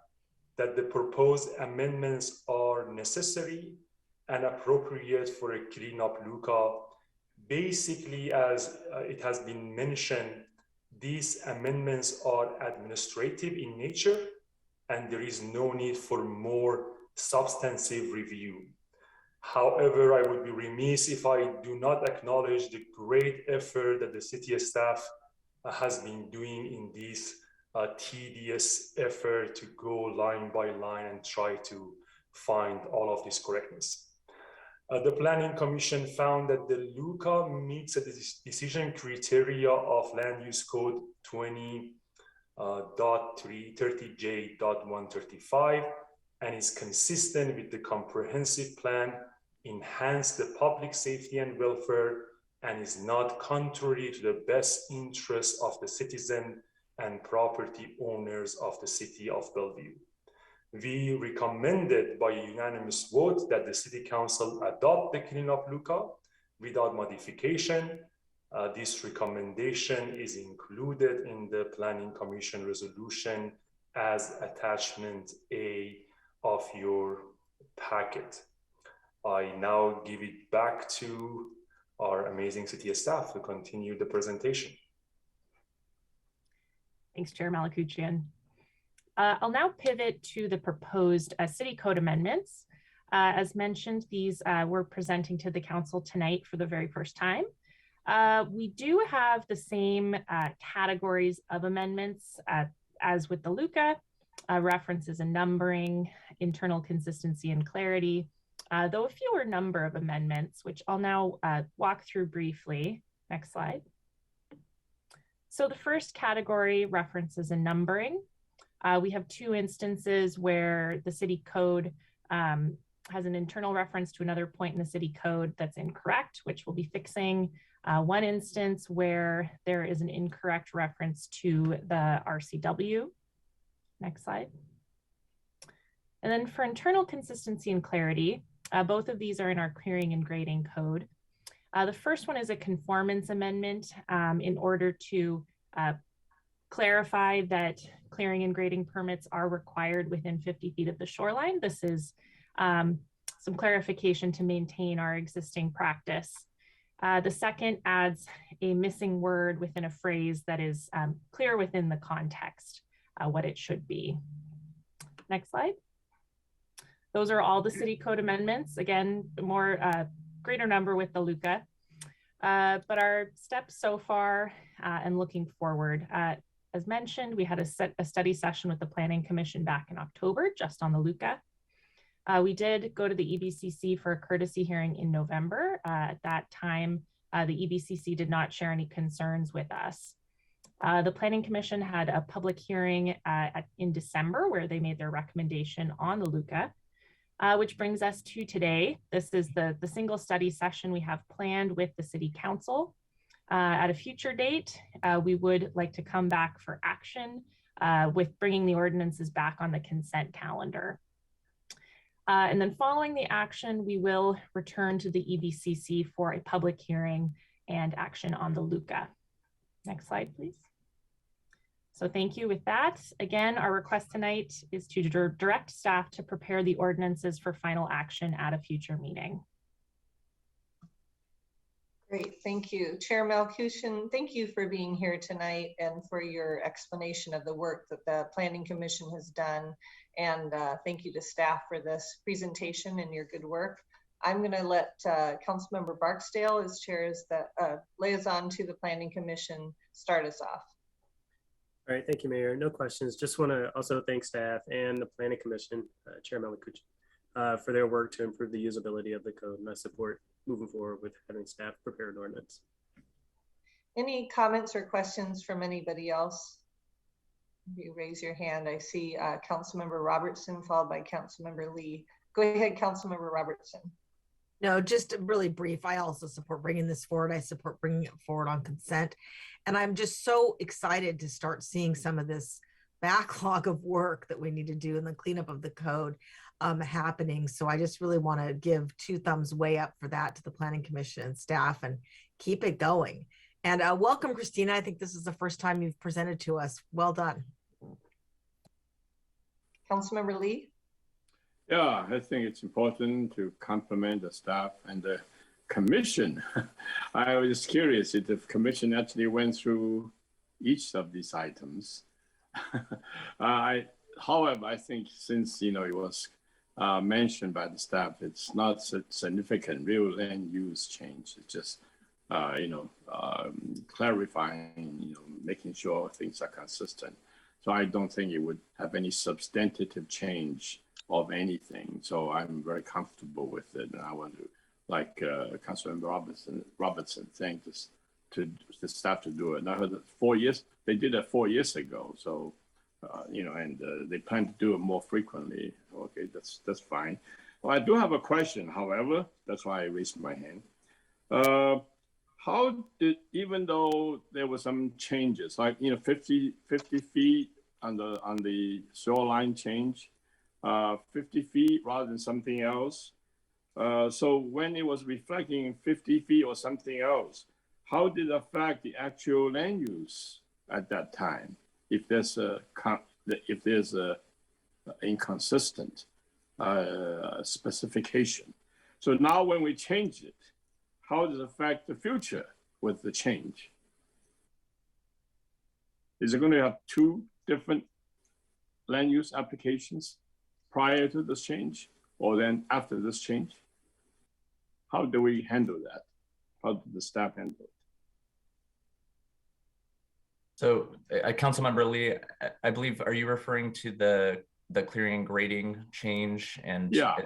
that the proposed amendments are necessary and appropriate for a cleanup LUCA. Basically, as it has been mentioned, these amendments are administrative in nature, and there is no need for more substantive review. However, I would be remiss if I do not acknowledge the great effort that the city staff has been doing in this tedious effort to go line by line and try to find all of this correctness. The Planning Commission found that the LUCA meets the decision criteria of Land Use Code 20.30J.135 and is consistent with the comprehensive plan, enhance the public safety and welfare, and is not contrary to the best interests of the citizen and property owners of the city of Bellevue. We recommended by a unanimous vote that the City Council adopt the cleanup LUCA without modification. This recommendation is included in the Planning Commission resolution as attachment A of your packet. I now give it back to our amazing city staff to continue the presentation. Thanks, Chair Malakuchian. I'll now pivot to the proposed city code amendments. As mentioned, these we're presenting to the council tonight for the very first time. We do have the same categories of amendments as with the LUCA, references and numbering, internal consistency and clarity, though a fewer number of amendments, which I'll now walk through briefly. Next slide. So the first category, references and numbering. We have two instances where the city code has an internal reference to another point in the city code that's incorrect, which we'll be fixing. One instance where there is an incorrect reference to the RCW. Next slide. And then for internal consistency and clarity, both of these are in our clearing and grading code. The first one is a conformance amendment in order to clarify that clearing and grading permits are required within 50 feet of the shoreline. This is some clarification to maintain our existing practice. The second adds a missing word within a phrase that is clear within the context, what it should be. Next slide. Those are all the city code amendments. Again, more greater number with the LUCA. But our steps so far and looking forward, as mentioned, we had a study session with the Planning Commission back in October, just on the LUCA. We did go to the EBCC for a courtesy hearing in November. At that time, the EBCC did not share any concerns with us. The Planning Commission had a public hearing in December where they made their recommendation on the LUCA, which brings us to today. This is the single study session we have planned with the City Council. At a future date, we would like to come back for action with bringing the ordinances back on the consent calendar. And then following the action, we will return to the EBCC for a public hearing and action on the LUCA. Next slide, please. So thank you. With that, again, our request tonight is to direct staff to prepare the ordinances for final action at a future meeting. Great, thank you. Chair Malkusian, thank you for being here tonight and for your explanation of the work that the Planning Commission has done. And thank you to staff for this presentation and your good work. I'm gonna let Councilmember Barksdale, as chair as the liaison to the Planning Commission, start us off. All right, thank you, Mayor. No questions. Just want to also thank staff and the Planning Commission, Chair Malakuchian, for their work to improve the usability of the code, and I support moving forward with having staff prepare an ordinance. Any comments or questions from anybody else? You raise your hand. I see Councilmember Robertson followed by Councilmember Lee. Go ahead, Councilmember Robertson. No, just really brief. I also support bringing this forward. I support bringing it forward on consent. And I'm just so excited to start seeing some of this backlog of work that we need to do in the cleanup of the code happening. So I just really want to give 2 thumbs way up for that to the Planning Commission and staff and keep it going. And welcome, Christina. I think this is the first time you've presented to us. Well done. Councilmember Lee? Yeah, I think it's important to compliment the staff and the commission. I was curious if the commission actually went through each of these items. However, I think since it was mentioned by the staff. It's not significant real land use change. It's just, clarifying, making sure things are consistent. So I don't think it would have any substantive change of anything. So I'm very comfortable with it. And I want to, like Councilmember Robertson, thank the staff to do it. And I heard that 4 years, they did that 4 years ago. So, they plan to do it more frequently. Okay, that's fine. Well, I do have a question, however, that's why I raised my hand. How did, even though there were some changes, like 50 feet on the shoreline change, 50 feet rather than something else. So when it was reflecting 50 feet or something else, how did it affect the actual land use at that time? If there's a inconsistent specification. So now when we change it, how does it affect the future with the change? Is it going to have two different land use applications prior to this change or then after this change? How do we handle that? How did the staff handle it? So, Councilmember Lee, I believe, are you referring to the clearing and grading change? And yeah,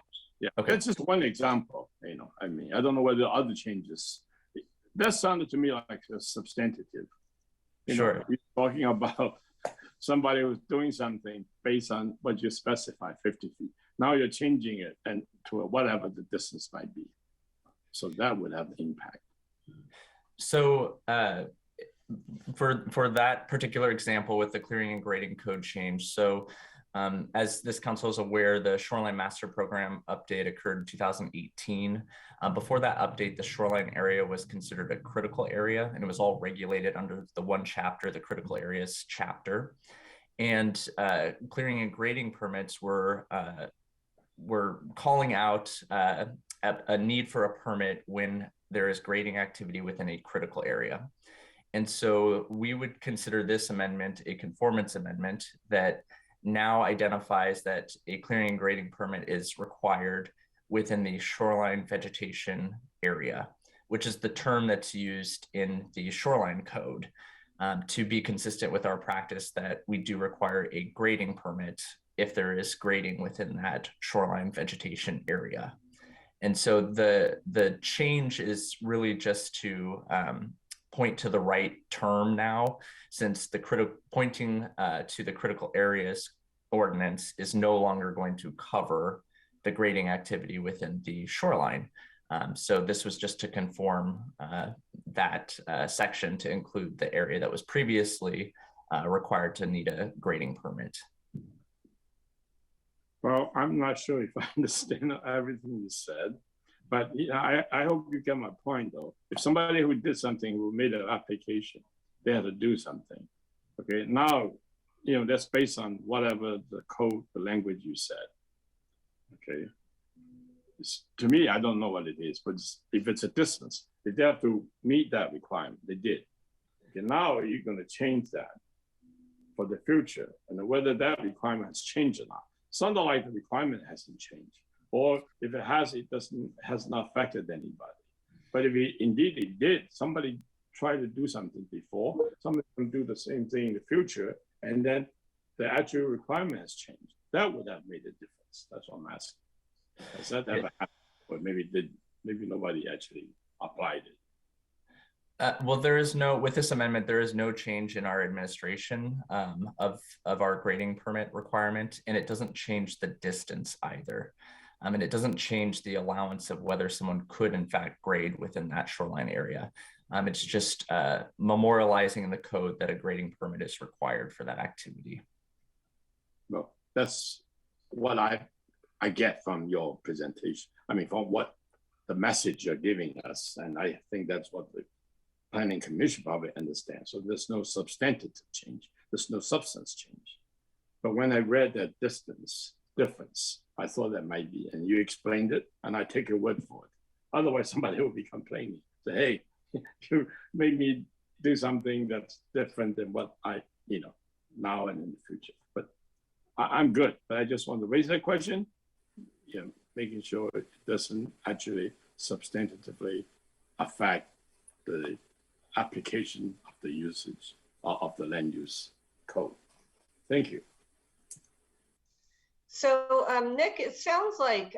okay. That's just one example. I don't know whether other changes. That sounded to me like a substantive. Sure. You're talking about somebody who's doing something based on what you specify, 50 feet. Now you're changing it and to whatever the distance might be. So that would have impact. So for that particular example with the clearing and grading code change, so as this council is aware, the Shoreline Master Program update occurred in 2018. Before that update, the shoreline area was considered a critical area, and it was all regulated under the one chapter, the critical areas chapter. And clearing and grading permits were calling out a need for a permit when there is grading activity within a critical area. And so we would consider this amendment a conformance amendment that now identifies that a clearing and grading permit is required within the shoreline vegetation area, which is the term that's used in the shoreline code to be consistent with our practice that we do require a grading permit if there is grading within that shoreline vegetation area. And so the change is really just to point to the right term now, since the pointing to the critical areas ordinance is no longer going to cover the grading activity within the shoreline. So this was just to conform that section to include the area that was previously required to need a grading permit. Well, I'm not sure if I understand everything you said, but I hope you get my point though. If somebody who did something, who made an application, they had to do something. Okay, now, that's based on whatever the code, the language you said. Okay, to me, I don't know what it is, but if it's a distance, they have to meet that requirement. They did. Okay, now you're going to change that for the future, and whether that requirement has changed or not. Sounds like the requirement hasn't changed, or if it has, has not affected anybody. But if it did, somebody tried to do something before, somebody can do the same thing in the future, and then the actual requirement has changed. That would have made a difference. That's what I'm asking. Has that ever happened? Or maybe nobody actually applied it. Well, with this amendment, there is no change in our administration of our grading permit requirement, and it doesn't change the distance either. And it doesn't change the allowance of whether someone could in fact grade within that shoreline area. It's just memorializing in the code that a grading permit is required for that activity. Well, that's what I get from your presentation. I mean, from what the message you're giving us, and I think that's what the Planning Commission probably understands. So there's no substantive change. There's no substance change. But when I read that difference, I thought that might be, and you explained it, and I take your word for it. Otherwise, somebody will be complaining. Say, hey, you made me do something that's different than what I, now and in the future. But I'm good. But I just want to raise that question. making sure it doesn't actually substantively affect the application of the usage of the land use code. Thank you. So Nick, it sounds like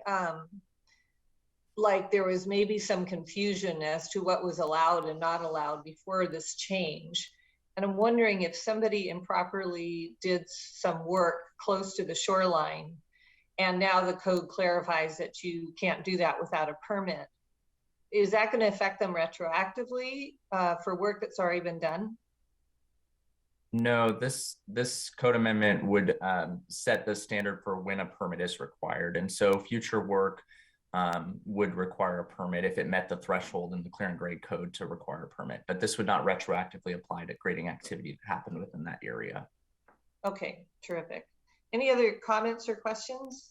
there was maybe some confusion as to what was allowed and not allowed before this change. And I'm wondering if somebody improperly did some work close to the shoreline and now the code clarifies that you can't do that without a permit. Is that going to affect them retroactively for work that's already been done? No, this code amendment would set the standard for when a permit is required. And so future work would require a permit if it met the threshold in the clear and grade code to require a permit. But this would not retroactively apply to grading activity that happened within that area. Okay, terrific. Any other comments or questions?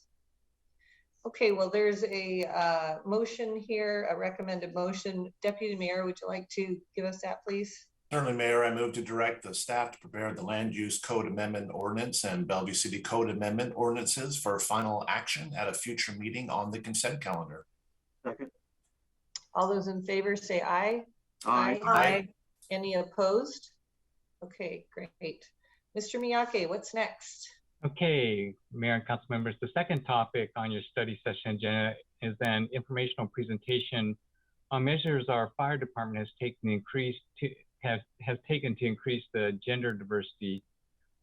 Okay, well, there's a motion here, a recommended motion. Deputy Mayor, would you like to give us that, please? Certainly, Mayor, I move to direct the staff to prepare the Land Use Code Amendment Ordinance and Bellevue City Code Amendment Ordinances for final action at a future meeting on the consent calendar. Second. All those in favor say aye. Aye. Aye. Any opposed? Okay, great. Mr. Miyake, what's next? Okay, Mayor and council members, the second topic on your study session agenda is an informational presentation on measures our fire department has taken to increase the gender diversity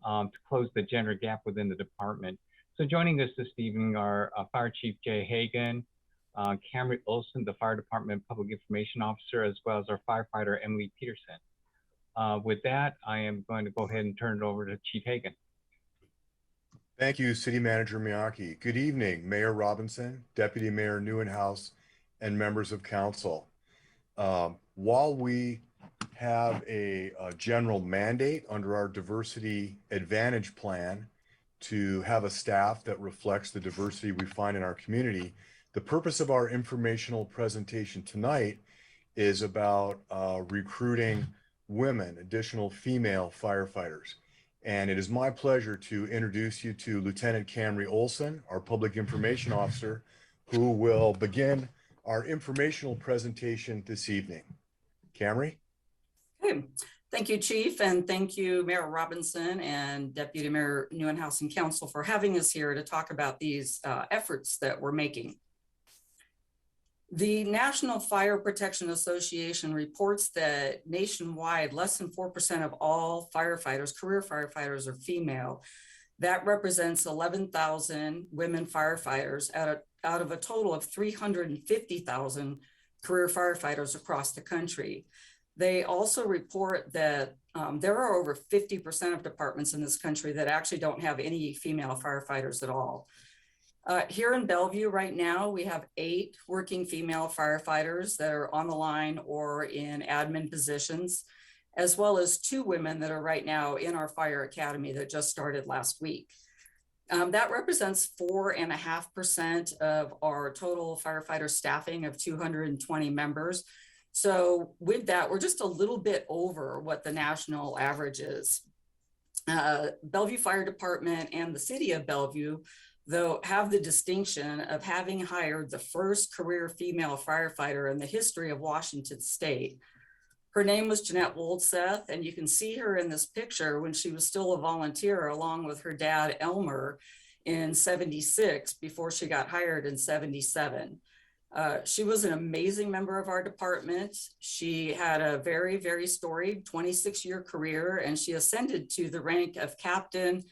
to close the gender gap within the department. So joining us this evening are Fire Chief Jay Hagan, Camry Olson, the Fire Department Public Information Officer, as well as our firefighter, Emily Peterson. With that, I am going to go ahead and turn it over to Chief Hagan. Thank you, City Manager Miyake. Good evening, Mayor Robinson, Deputy Mayor Newenhouse, and members of council. While we have a general mandate under our Diversity Advantage Plan to have a staff that reflects the diversity we find in our community, the purpose of our informational presentation tonight is about recruiting women, additional female firefighters. And it is my pleasure to introduce you to Lieutenant Camry Olson, our Public Information Officer, who will begin our informational presentation this evening. Camry? Okay. Thank you, Chief, and thank you, Mayor Robinson and Deputy Mayor Newenhouse and Council for having us here to talk about these efforts that we're making. The National Fire Protection Association reports that nationwide, less than 4% of all firefighters, career firefighters, are female. That represents 11,000 women firefighters out of a total of 350,000 career firefighters across the country. They also report that there are over 50% of departments in this country that actually don't have any female firefighters at all. Here in Bellevue right now, we have 8 working female firefighters that are on the line or in admin positions, as well as 2 women that are right now in our fire academy that just started last week. That represents 4.5% of our total firefighter staffing of 220 members. So with that, we're just a little bit over what the national average is. Bellevue Fire Department and the city of Bellevue, though, have the distinction of having hired the first career female firefighter in the history of Washington State. Her name was Jeanette Woldseth, and you can see her in this picture when she was still a volunteer along with her dad, Elmer, in '76 before she got hired in '77. She was an amazing member of our department. She had a very, very storied 26-year career, and she ascended to the rank of captain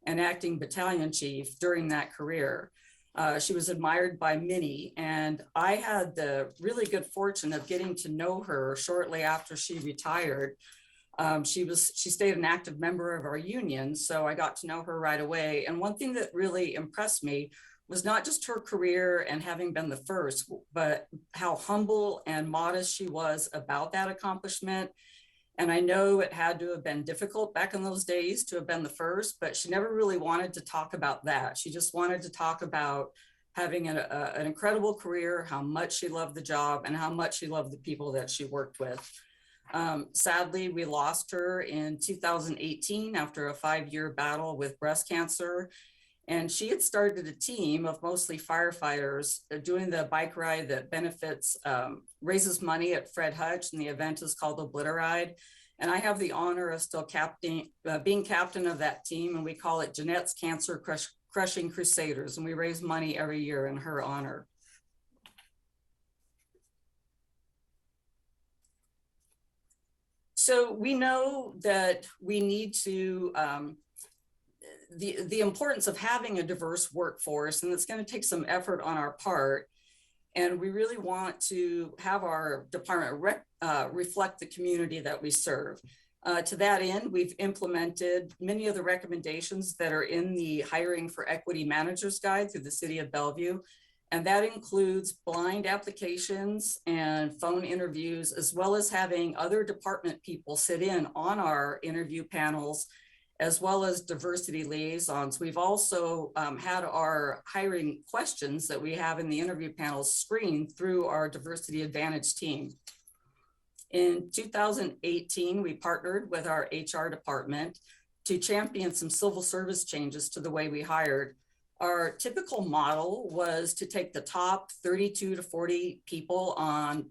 and acting battalion chief during that career. She was admired by many, and I had the really good fortune of getting to know her shortly after she retired. She stayed an active member of our union, so I got to know her right away. And one thing that really impressed me was not just her career and having been the first, but how humble and modest she was about that accomplishment. And I know it had to have been difficult back in those days to have been the first, but she never really wanted to talk about that. She just wanted to talk about having an incredible career, how much she loved the job, and how much she loved the people that she worked with. Sadly, we lost her in 2018 after a 5-year battle with breast cancer. And she had started a team of mostly firefighters doing the bike ride that benefits, raises money at Fred Hutch, and the event is called Obliteride. And I have the honor of still being captain of that team, and we call it Jeanette's Cancer Crushing Crusaders, and we raise money every year in her honor. So we know that we need to, the importance of having a diverse workforce, and it's going to take some effort on our part. And we really want to have our department reflect the community that we serve. To that end, we've implemented many of the recommendations that are in the Hiring for Equity Managers Guide through the City of Bellevue. And that includes blind applications and phone interviews, as well as having other department people sit in on our interview panels, as well as diversity liaisons. We've also had our hiring questions that we have in the interview panels screened through our Diversity Advantage team. In 2018, we partnered with our HR department to champion some civil service changes to the way we hired. Our typical model was to take the top 32 to 40 people on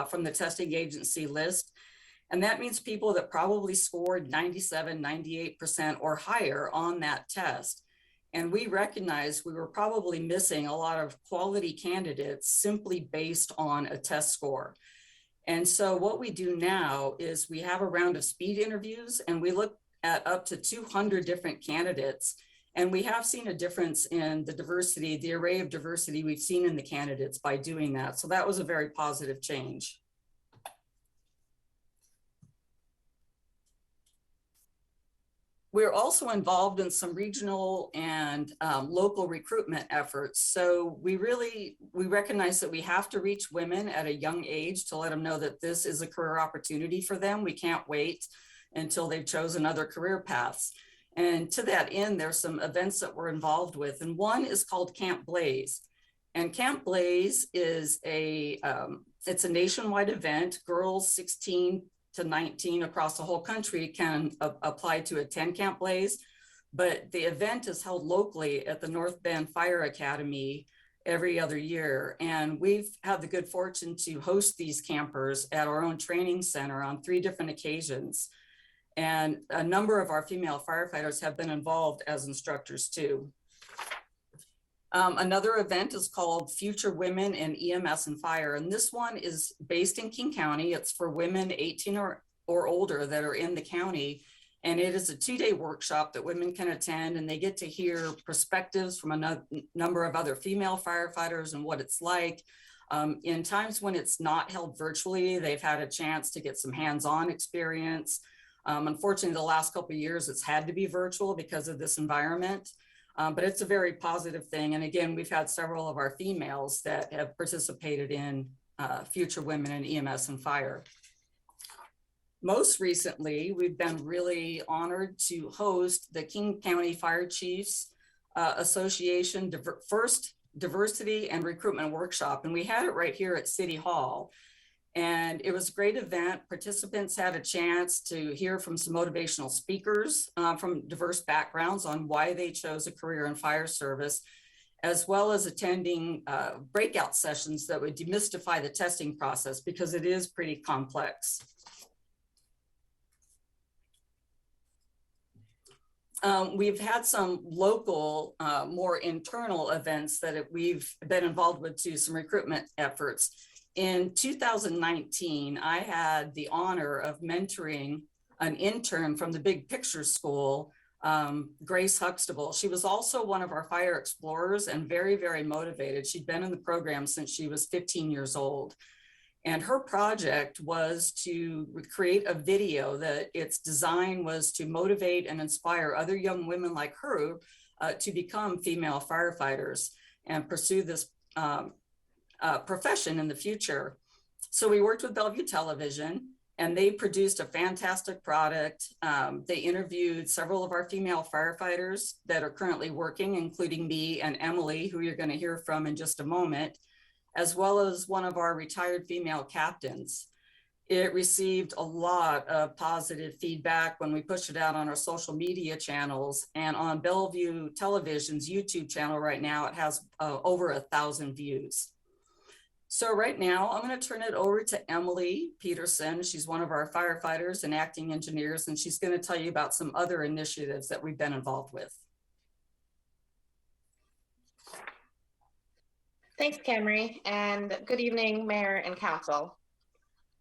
from the testing agency list. And that means people that probably scored 97, 98% or higher on that test. And we recognized we were probably missing a lot of quality candidates simply based on a test score. And so what we do now is we have a round of speed interviews, and we look at up to 200 different candidates. And we have seen a difference in the diversity, the array of diversity we've seen in the candidates by doing that. So that was a very positive change. We're also involved in some regional and local recruitment efforts. So we recognize that we have to reach women at a young age to let them know that this is a career opportunity for them. We can't wait until they've chosen other career paths. And to that end, there's some events that we're involved with. And one is called Camp Blaze. And Camp Blaze is it's a nationwide event. Girls 16 to 19 across the whole country can apply to attend Camp Blaze. But the event is held locally at the North Bend Fire Academy every other year. And we've had the good fortune to host these campers at our own training center on 3 different occasions. And a number of our female firefighters have been involved as instructors too. Another event is called Future Women in EMS and Fire. And this one is based in King County. It's for women 18 or older that are in the county. And it is a 2-day workshop that women can attend, and they get to hear perspectives from a number of other female firefighters and what it's like. In times when it's not held virtually, they've had a chance to get some hands-on experience. Unfortunately, the last couple of years, it's had to be virtual because of this environment, but it's a very positive thing. And again, we've had several of our females that have participated in Future Women in EMS and Fire. Most recently, we've been really honored to host the King County Fire Chiefs Association first Diversity and Recruitment Workshop. And we had it right here at City Hall. And it was a great event. Participants had a chance to hear from some motivational speakers from diverse backgrounds on why they chose a career in fire service, as well as attending breakout sessions that would demystify the testing process because it is pretty complex. We've had some local, more internal events that we've been involved with too, some recruitment efforts. In 2019, I had the honor of mentoring an intern from the Big Picture School, Grace Huxtable. She was also one of our fire explorers and very, very motivated. She'd been in the program since she was 15 years old. And her project was to create a video that its design was to motivate and inspire other young women like her to become female firefighters and pursue this profession in the future. So we worked with Bellevue Television, and they produced a fantastic product. They interviewed several of our female firefighters that are currently working, including me and Emily, who you're going to hear from in just a moment, as well as one of our retired female captains. It received a lot of positive feedback when we pushed it out on our social media channels, and on Bellevue Television's YouTube channel right now, it has over 1,000 views. So right now I'm going to turn it over to Emily Peterson. She's one of our firefighters and acting engineers, and she's going to tell you about some other initiatives that we've been involved with. Thanks, Camry, and good evening, Mayor and Council.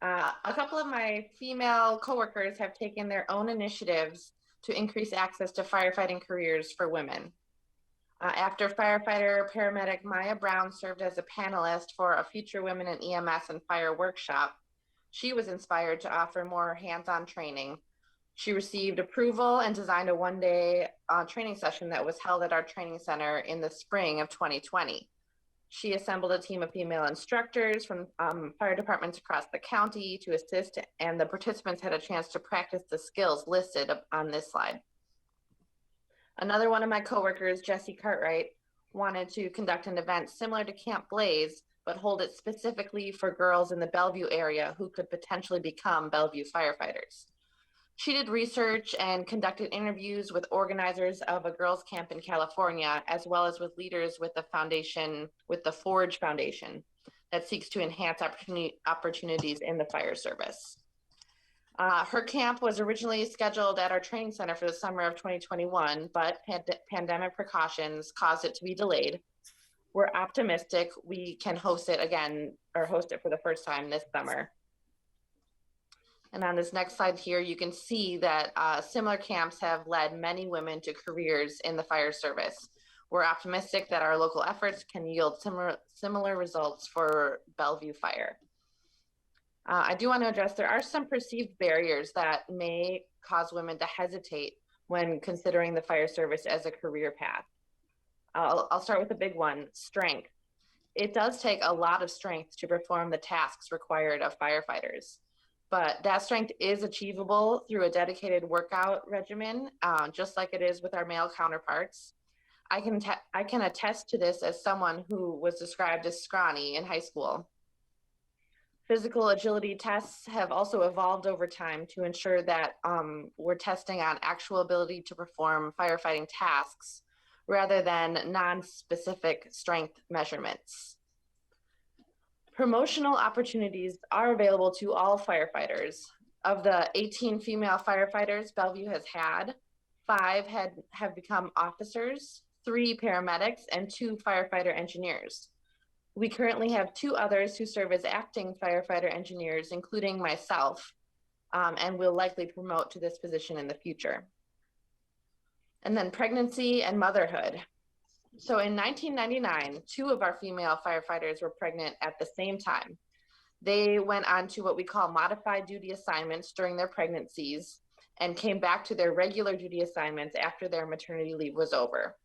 A couple of my female coworkers have taken their own initiatives to increase access to firefighting careers for women. After firefighter paramedic Maya Brown served as a panelist for a Future Women in EMS and Fire workshop, she was inspired to offer more hands-on training. She received approval and designed a one-day training session that was held at our training center in the spring of 2020. She assembled a team of female instructors from fire departments across the county to assist, and the participants had a chance to practice the skills listed on this slide. Another one of my coworkers, Jessie Cartwright, wanted to conduct an event similar to Camp Blaze, but hold it specifically for girls in the Bellevue area who could potentially become Bellevue firefighters. She did research and conducted interviews with organizers of a girls' camp in California, as well as with leaders with the foundation, with the Forge Foundation, that seeks to enhance opportunities in the fire service. Her camp was originally scheduled at our training center for the summer of 2021, but pandemic precautions caused it to be delayed. We're optimistic we can host it again, or host it for the first time this summer. And on this next slide here, you can see that similar camps have led many women to careers in the fire service. We're optimistic that our local efforts can yield similar results for Bellevue Fire. I do want to address, there are some perceived barriers that may cause women to hesitate when considering the fire service as a career path. I'll start with a big one, strength. It does take a lot of strength to perform the tasks required of firefighters, but that strength is achievable through a dedicated workout regimen, just like it is with our male counterparts. I can attest to this as someone who was described as scrawny in high school. Physical agility tests have also evolved over time to ensure that we're testing on actual ability to perform firefighting tasks rather than non-specific strength measurements. Promotional opportunities are available to all firefighters. Of the 18 female firefighters Bellevue has had, 5 have become officers, 3 paramedics, and 2 firefighter engineers. We currently have 2 others who serve as acting firefighter engineers, including myself, and will likely promote to this position in the future. And then pregnancy and motherhood. So in 1999, 2 of our female firefighters were pregnant at the same time. They went on to what we call modified duty assignments during their pregnancies and came back to their regular duty assignments after their maternity leave was over.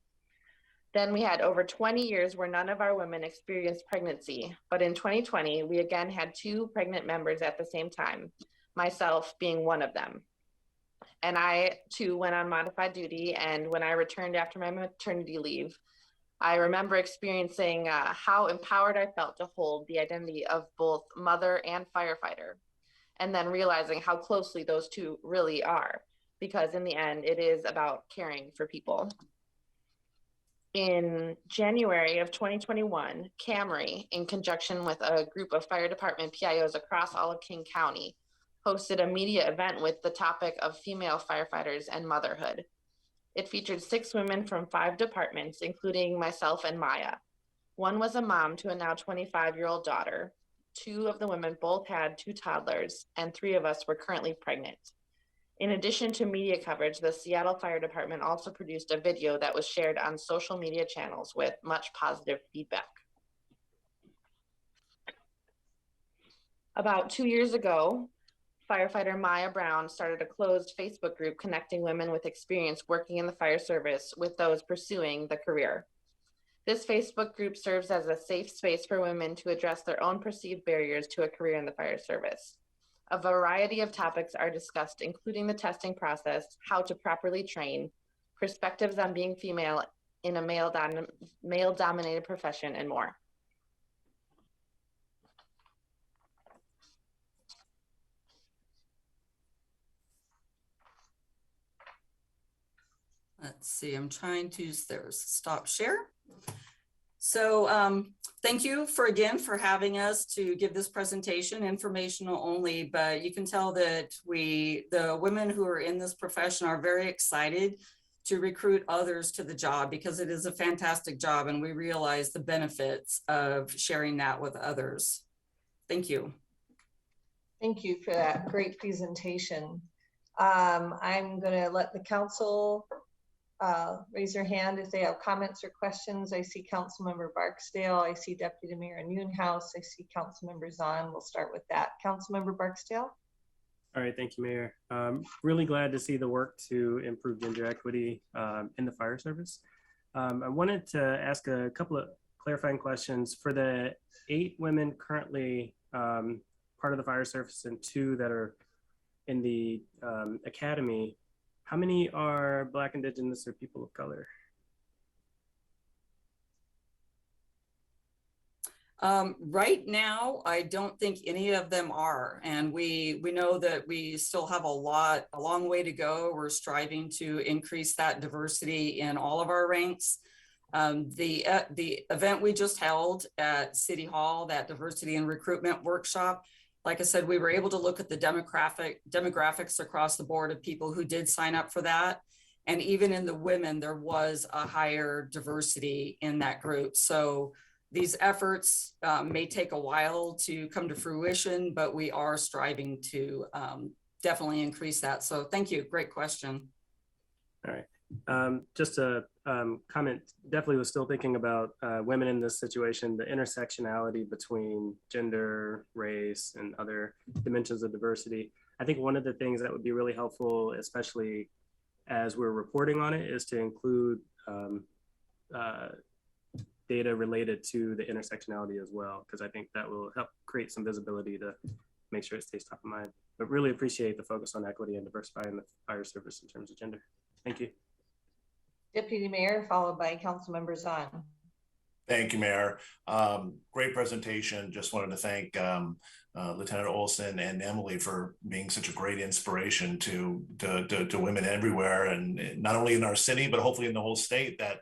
Then we had over 20 years where none of our women experienced pregnancy, but in 2020, we again had 2 pregnant members at the same time, myself being one of them. And I too went on modified duty, and when I returned after my maternity leave, I remember experiencing how empowered I felt to hold the identity of both mother and firefighter, and then realizing how closely those 2 really are, because in the end, it is about caring for people. In January of 2021, Camry, in conjunction with a group of fire department PIOs across all of King County, hosted a media event with the topic of female firefighters and motherhood. It featured 6 women from 5 departments, including myself and Maya. One was a mom to a now 25-year-old daughter. 2 of the women both had 2 toddlers, and 3 of us were currently pregnant. In addition to media coverage, the Seattle Fire Department also produced a video that was shared on social media channels with much positive feedback. About 2 years ago, firefighter Maya Brown started a closed Facebook group connecting women with experience working in the fire service with those pursuing the career. This Facebook group serves as a safe space for women to address their own perceived barriers to a career in the fire service. A variety of topics are discussed, including the testing process, how to properly train, perspectives on being female in a male-dominated profession, and more. let's see, I'm trying to, there's stop share. So thank you again for having us to give this presentation, informational only, but you can tell that the women who are in this profession are very excited to recruit others to the job because it is a fantastic job and we realize the benefits of sharing that with others. Thank you. Thank you for that great presentation. I'm going to let the council raise their hand if they have comments or questions. I see Councilmember Barksdale. I see Deputy Mayor Newhouse. I see Councilmember Zahn. We'll start with that. Councilmember Barksdale. All right, thank you, Mayor. Really glad to see the work to improve gender equity in the fire service. I wanted to ask a couple of clarifying questions. For the 8 women currently part of the fire service and 2 that are in the academy, how many are Black, Indigenous, or people of color? Right now, I don't think any of them are, and we know that we still have a long way to go. We're striving to increase that diversity in all of our ranks. The event we just held at City Hall, that diversity and recruitment workshop, like I said, we were able to look at the demographics across the board of people who did sign up for that. And even in the women, there was a higher diversity in that group. So these efforts may take a while to come to fruition, but we are striving to definitely increase that. So thank you. Great question. All right. Just a comment, definitely was still thinking about women in this situation, the intersectionality between gender, race, and other dimensions of diversity. I think one of the things that would be really helpful, especially as we're reporting on it, is to include data related to the intersectionality as well, because I think that will help create some visibility to make sure it stays top of mind. But really appreciate the focus on equity and diversifying the fire service in terms of gender. Thank you. Deputy Mayor, followed by Councilmember Zahn. Thank you, Mayor. Great presentation. Just wanted to thank Lieutenant Olson and Emily for being such a great inspiration to women everywhere, and not only in our city, but hopefully in the whole state, that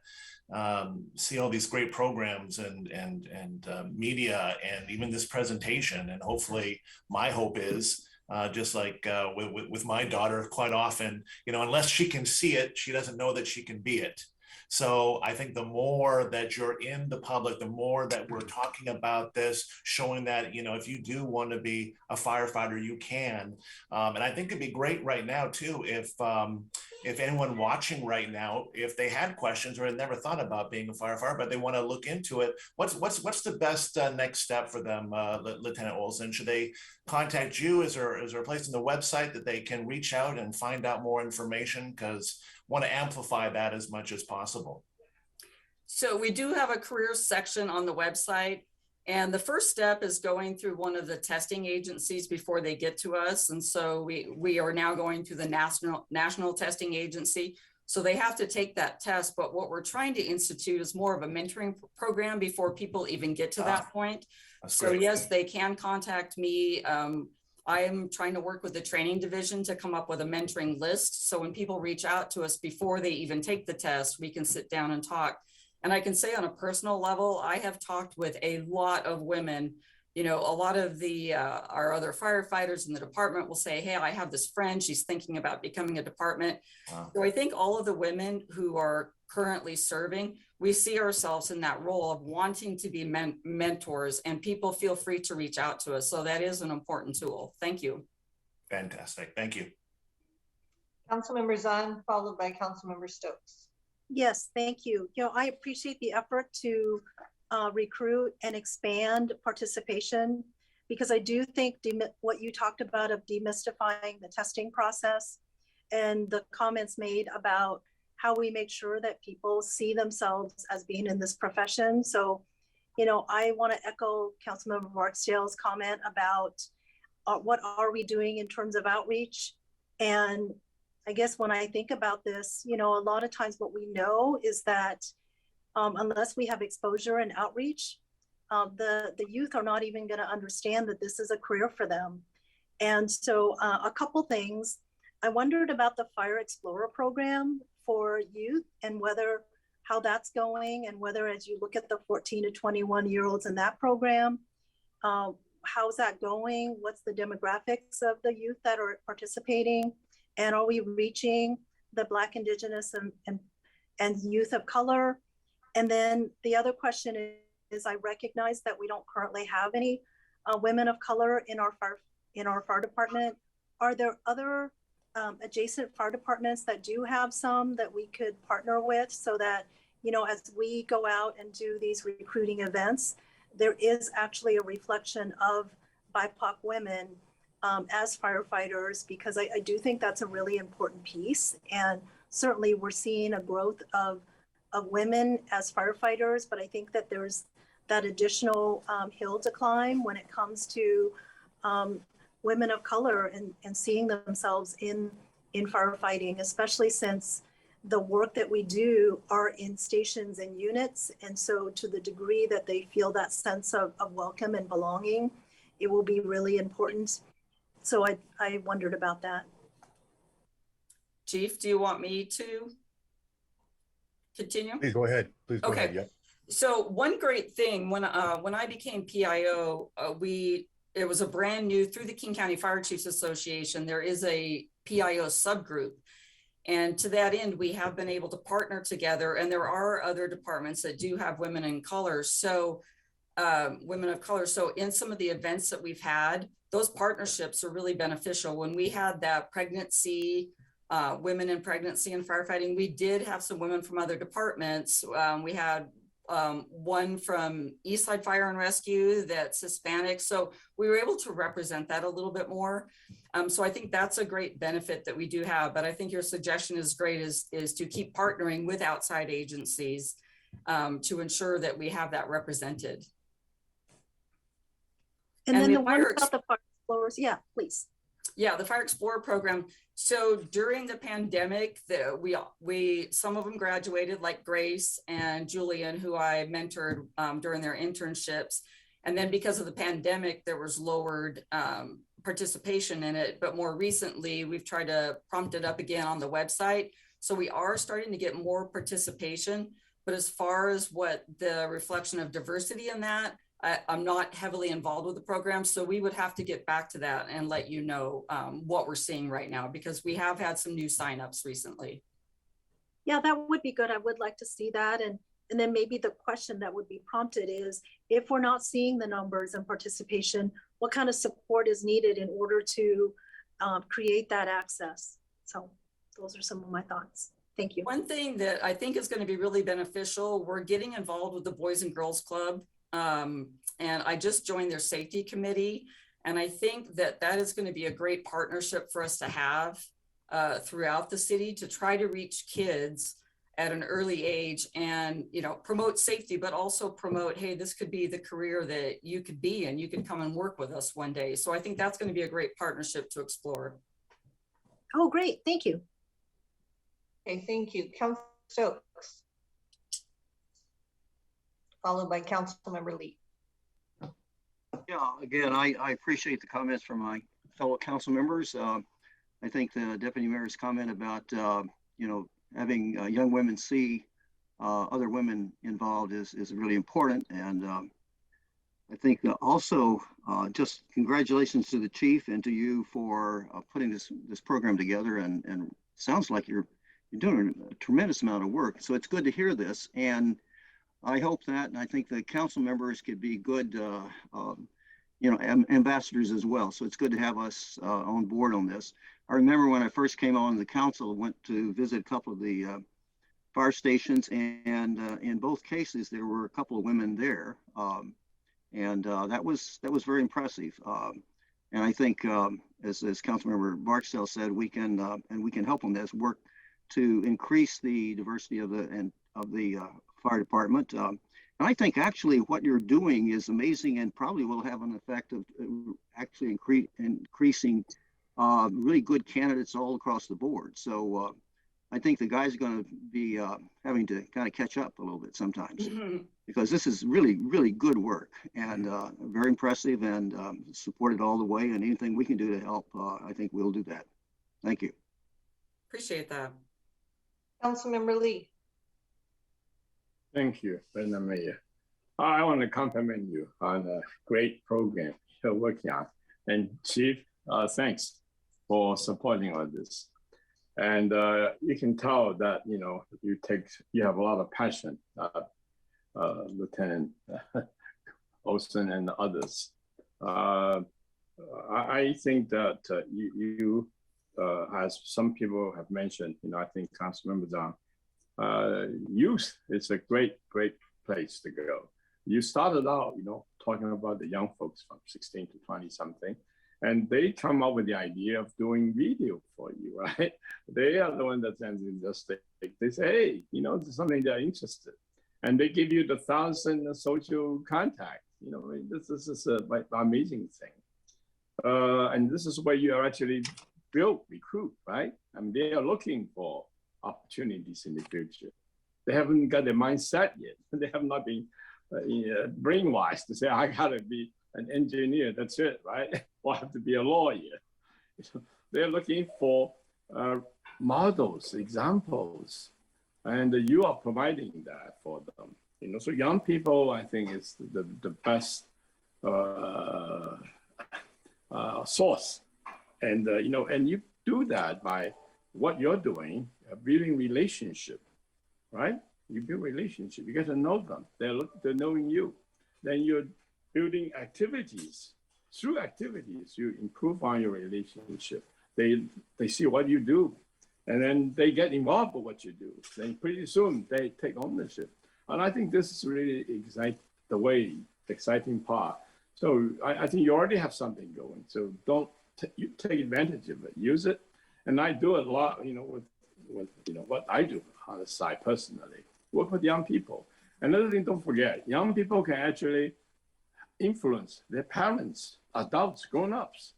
see all these great programs and media and even this presentation. And hopefully my hope is just like with my daughter, quite often, unless she can see it, she doesn't know that she can be it. So I think the more that you're in the public, the more that we're talking about this, showing that, if you do want to be a firefighter, you can. And I think it'd be great right now too, if anyone watching right now, if they had questions or had never thought about being a firefighter, but they want to look into it, what's the best next step for them, Lieutenant Olson? Should they contact you? Is there a place on the website that they can reach out and find out more information? Because want to amplify that as much as possible. So we do have a careers section on the website, and the first step is going through one of the testing agencies before they get to us. And so we are now going through the national testing agency. So they have to take that test, but what we're trying to institute is more of a mentoring program before people even get to that point. So great. Yes, they can contact me. I am trying to work with the training division to come up with a mentoring list. So when people reach out to us before they even take the test, we can sit down and talk. And I can say on a personal level, I have talked with a lot of women. A lot of our other firefighters in the department will say, hey, I have this friend, she's thinking about becoming a department. Wow. So I think all of the women who are currently serving, we see ourselves in that role of wanting to be mentors, and people feel free to reach out to us. So that is an important tool. Thank you. Fantastic. Thank you. Councilmember Zahn, followed by Councilmember Stokes. Yes, thank you. I appreciate the effort to recruit and expand participation, because I do think what you talked about of demystifying the testing process and the comments made about how we make sure that people see themselves as being in this profession. So, I want to echo Councilmember Barksdale's comment about what are we doing in terms of outreach. And I guess when I think about this, a lot of times what we know is that unless we have exposure and outreach, the youth are not even going to understand that this is a career for them. And so a couple things. I wondered about the Fire Explorer program for youth and how that's going, and whether, as you look at the 14 to 21-year-olds in that program, how's that going? What's the demographics of the youth that are participating? And are we reaching the Black, Indigenous, and youth of color? And then the other question is I recognize that we don't currently have any women of color in our fire department. Are there other adjacent fire departments that do have some that we could partner with, so that, you know, as we go out and do these recruiting events, there is actually a reflection of BIPOC women as firefighters, because I do think that's a really important piece. And certainly we're seeing a growth of women as firefighters, but I think that there's that additional hill to climb when it comes to women of color and seeing themselves in firefighting, especially since the work that we do are in stations and units. And so to the degree that they feel that sense of welcome and belonging, it will be really important. So I wondered about that. Chief, do you want me to continue? Please go ahead. Please go Okay. ahead. Yep. So one great thing when I became PIO, it was a brand new, through the King County Fire Chiefs Association, there is a PIO subgroup. And to that end, we have been able to partner together, and there are other departments that do have women in color. So women of color. So in some of the events that we've had, those partnerships are really beneficial. When we had that pregnancy, women in pregnancy and firefighting, we did have some women from other departments. We had one from Eastside Fire and Rescue that's Hispanic. So we were able to represent that a little bit more. So I think that's a great benefit that we do have. But I think your suggestion is great, is to keep partnering with outside agencies to ensure that we have that represented. And then the one about the fire explorers, yeah, please. Yeah, the Fire Explorer program. So during the pandemic, we some of them graduated, like Grace and Julian, who I mentored during their internships. And then because of the pandemic, there was lowered participation in it. But more recently, we've tried to prompt it up again on the website. So we are starting to get more participation. But as far as what the reflection of diversity in that, I'm not heavily involved with the program, so we would have to get back to that and let you know what we're seeing right now, because we have had some new signups recently. Yeah, that would be good. I would like to see that. And then maybe the question that would be prompted is, if we're not seeing the numbers and participation, what kind of support is needed in order to create that access? So those are some of my thoughts. Thank you. One thing that I think is going to be really beneficial, we're getting involved with the Boys and Girls Club. And I just joined their safety committee. And I think that that is going to be a great partnership for us to have throughout the city, to try to reach kids at an early age and, you know, promote safety, but also promote, hey, this could be the career that you could be in. You could come and work with us one day. So I think that's going to be a great partnership to explore. Oh, great. Thank you. Okay, thank you. Councilor Stokes. Followed by Councilmember Lee. Yeah, again, I appreciate the comments from my fellow council members. I think the Deputy Mayor's comment about, you know, having young women see other women involved is really important. And I think also just congratulations to the chief and to you for putting this program together. And sounds like you're doing a tremendous amount of work. So it's good to hear this. And I hope that, and I think the council members could be good, you know, ambassadors as well. So it's good to have us on board on this. I remember when I first came on the council, went to visit a couple of the fire stations, and in both cases there were a couple of women there, and that was very impressive. And I think, as Councilmember Barksdale said, we can help on this work to increase the diversity of the fire department. And I think actually what you're doing is amazing and probably will have an effect of actually increasing really good candidates all across the board. So I think the guys are going to be having to kind of catch up a little bit sometimes, because this is really, really good work and very impressive, and supported all the way. And anything we can do to help, I think we'll do that. Thank you. Appreciate that. Councilmember Lee. Thank you, Madam Mayor. I want to compliment you on a great program you're working on. And Chief, thanks for supporting all this. And you can tell that, you know, you have a lot of passion, Lieutenant Olson and others. I think that you as some people have mentioned, you know, I think Councilmember Zhang, youth is a great place to go. You started out, you know, talking about the young folks from 16 to 20 something, and they come up with the idea of doing video for you, right? They are the one that sends in just they say, hey, you know, there's something they're interested, and they give you the 1,000 social contacts. You know, this is an amazing thing, and this is where you are actually recruit, right? I mean, they are looking for opportunities in the future. They haven't got their mindset yet. They have not been brainwashed to say, I gotta be an engineer, that's it, right? Or I have to be a lawyer. They're looking for models, examples, and you are providing that for them. You know, so young people, I think, is the best source. And you know, and you do that by what you're doing, building relationship, right? You build relationship. You get to know them. They're knowing you. Then you're building activities. Through activities, you improve on your relationship. They see what you do, and then they get involved with what you do. Then pretty soon they take ownership. And I think this is really the exciting part. So I think you already have something going. So you take advantage of it, use it. And I do it a lot, you know, with you know what I do on the side personally. Work with young people. Another thing, don't forget, young people can actually influence their parents, adults, grown-ups.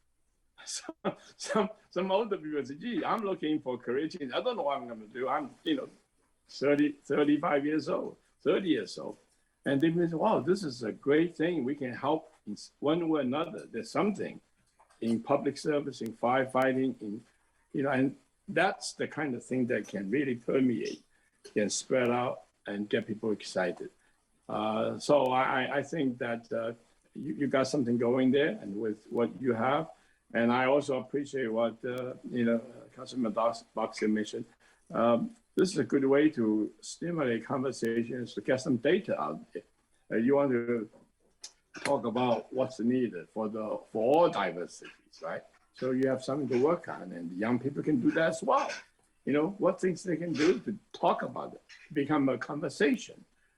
Some older people say, gee, I'm looking for career change. I don't know what I'm going to do. I'm, you know, 35 years old, 30 years old. And they say, wow, this is a great thing. We can help in one way or another. There's something in public service, in firefighting, in, you know, and that's the kind of thing that can really permeate, can spread out and get people excited. So I think that you got something going there, and with what you have. And I also appreciate what, you know, Councilman Boxer mentioned. This is a good way to stimulate conversations, to get some data out there. You want to talk about what's needed for all diversities, right? So you have something to work on, and young people can do that as well. You know, what things they can do to talk about it, become a conversation.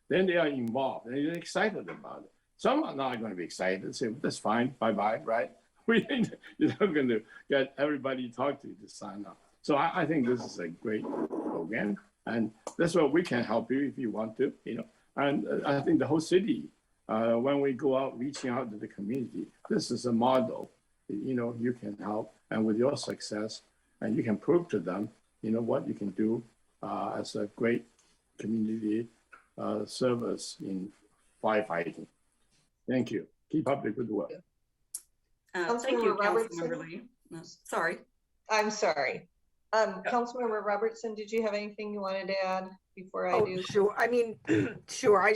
Then they are involved and they're excited about it. Some are not going to be excited, say, well, that's fine, bye-bye, right? You're not going to get everybody you talk to sign up. So I think this is a great program, and that's where we can help you if you want to, you know. And I think the whole city, when we go out reaching out to the community, this is a model, you know, you can help, and with your success, and you can prove to them, you know, what you can do as a great community service in firefighting. Thank you. Keep up the good work. Thank you, Councilmember Lee. No, sorry. I'm sorry. Councilmember Robertson, did you have anything you wanted to add before I do? Sure. I mean, sure.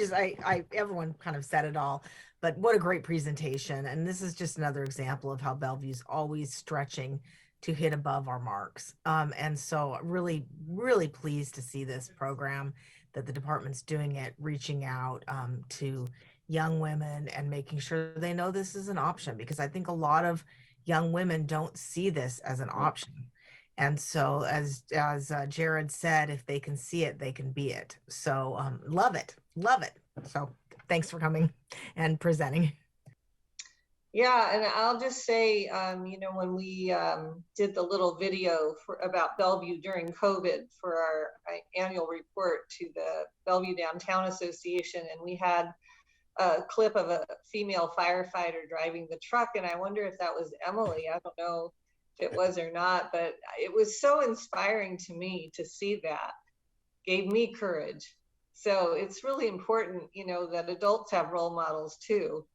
Everyone kind of said it all, but what a great presentation. And this is just another example of how Bellevue's always stretching to hit above our marks. And so really, really pleased to see this program, that the department's doing it, reaching out to young women and making sure they know this is an option, because I think a lot of young women don't see this as an option. And so as Jared said, if they can see it, they can be it. So love it. So thanks for coming and presenting. Yeah, and I'll just say, you know, when we did the little video about Bellevue during COVID for our annual report to the Bellevue Downtown Association, and we had a clip of a female firefighter driving the truck, and I wonder if that was Emily. I don't know if it was or not, but it was so inspiring to me to see that. Gave me courage. So it's really important, you know, that adults have role models too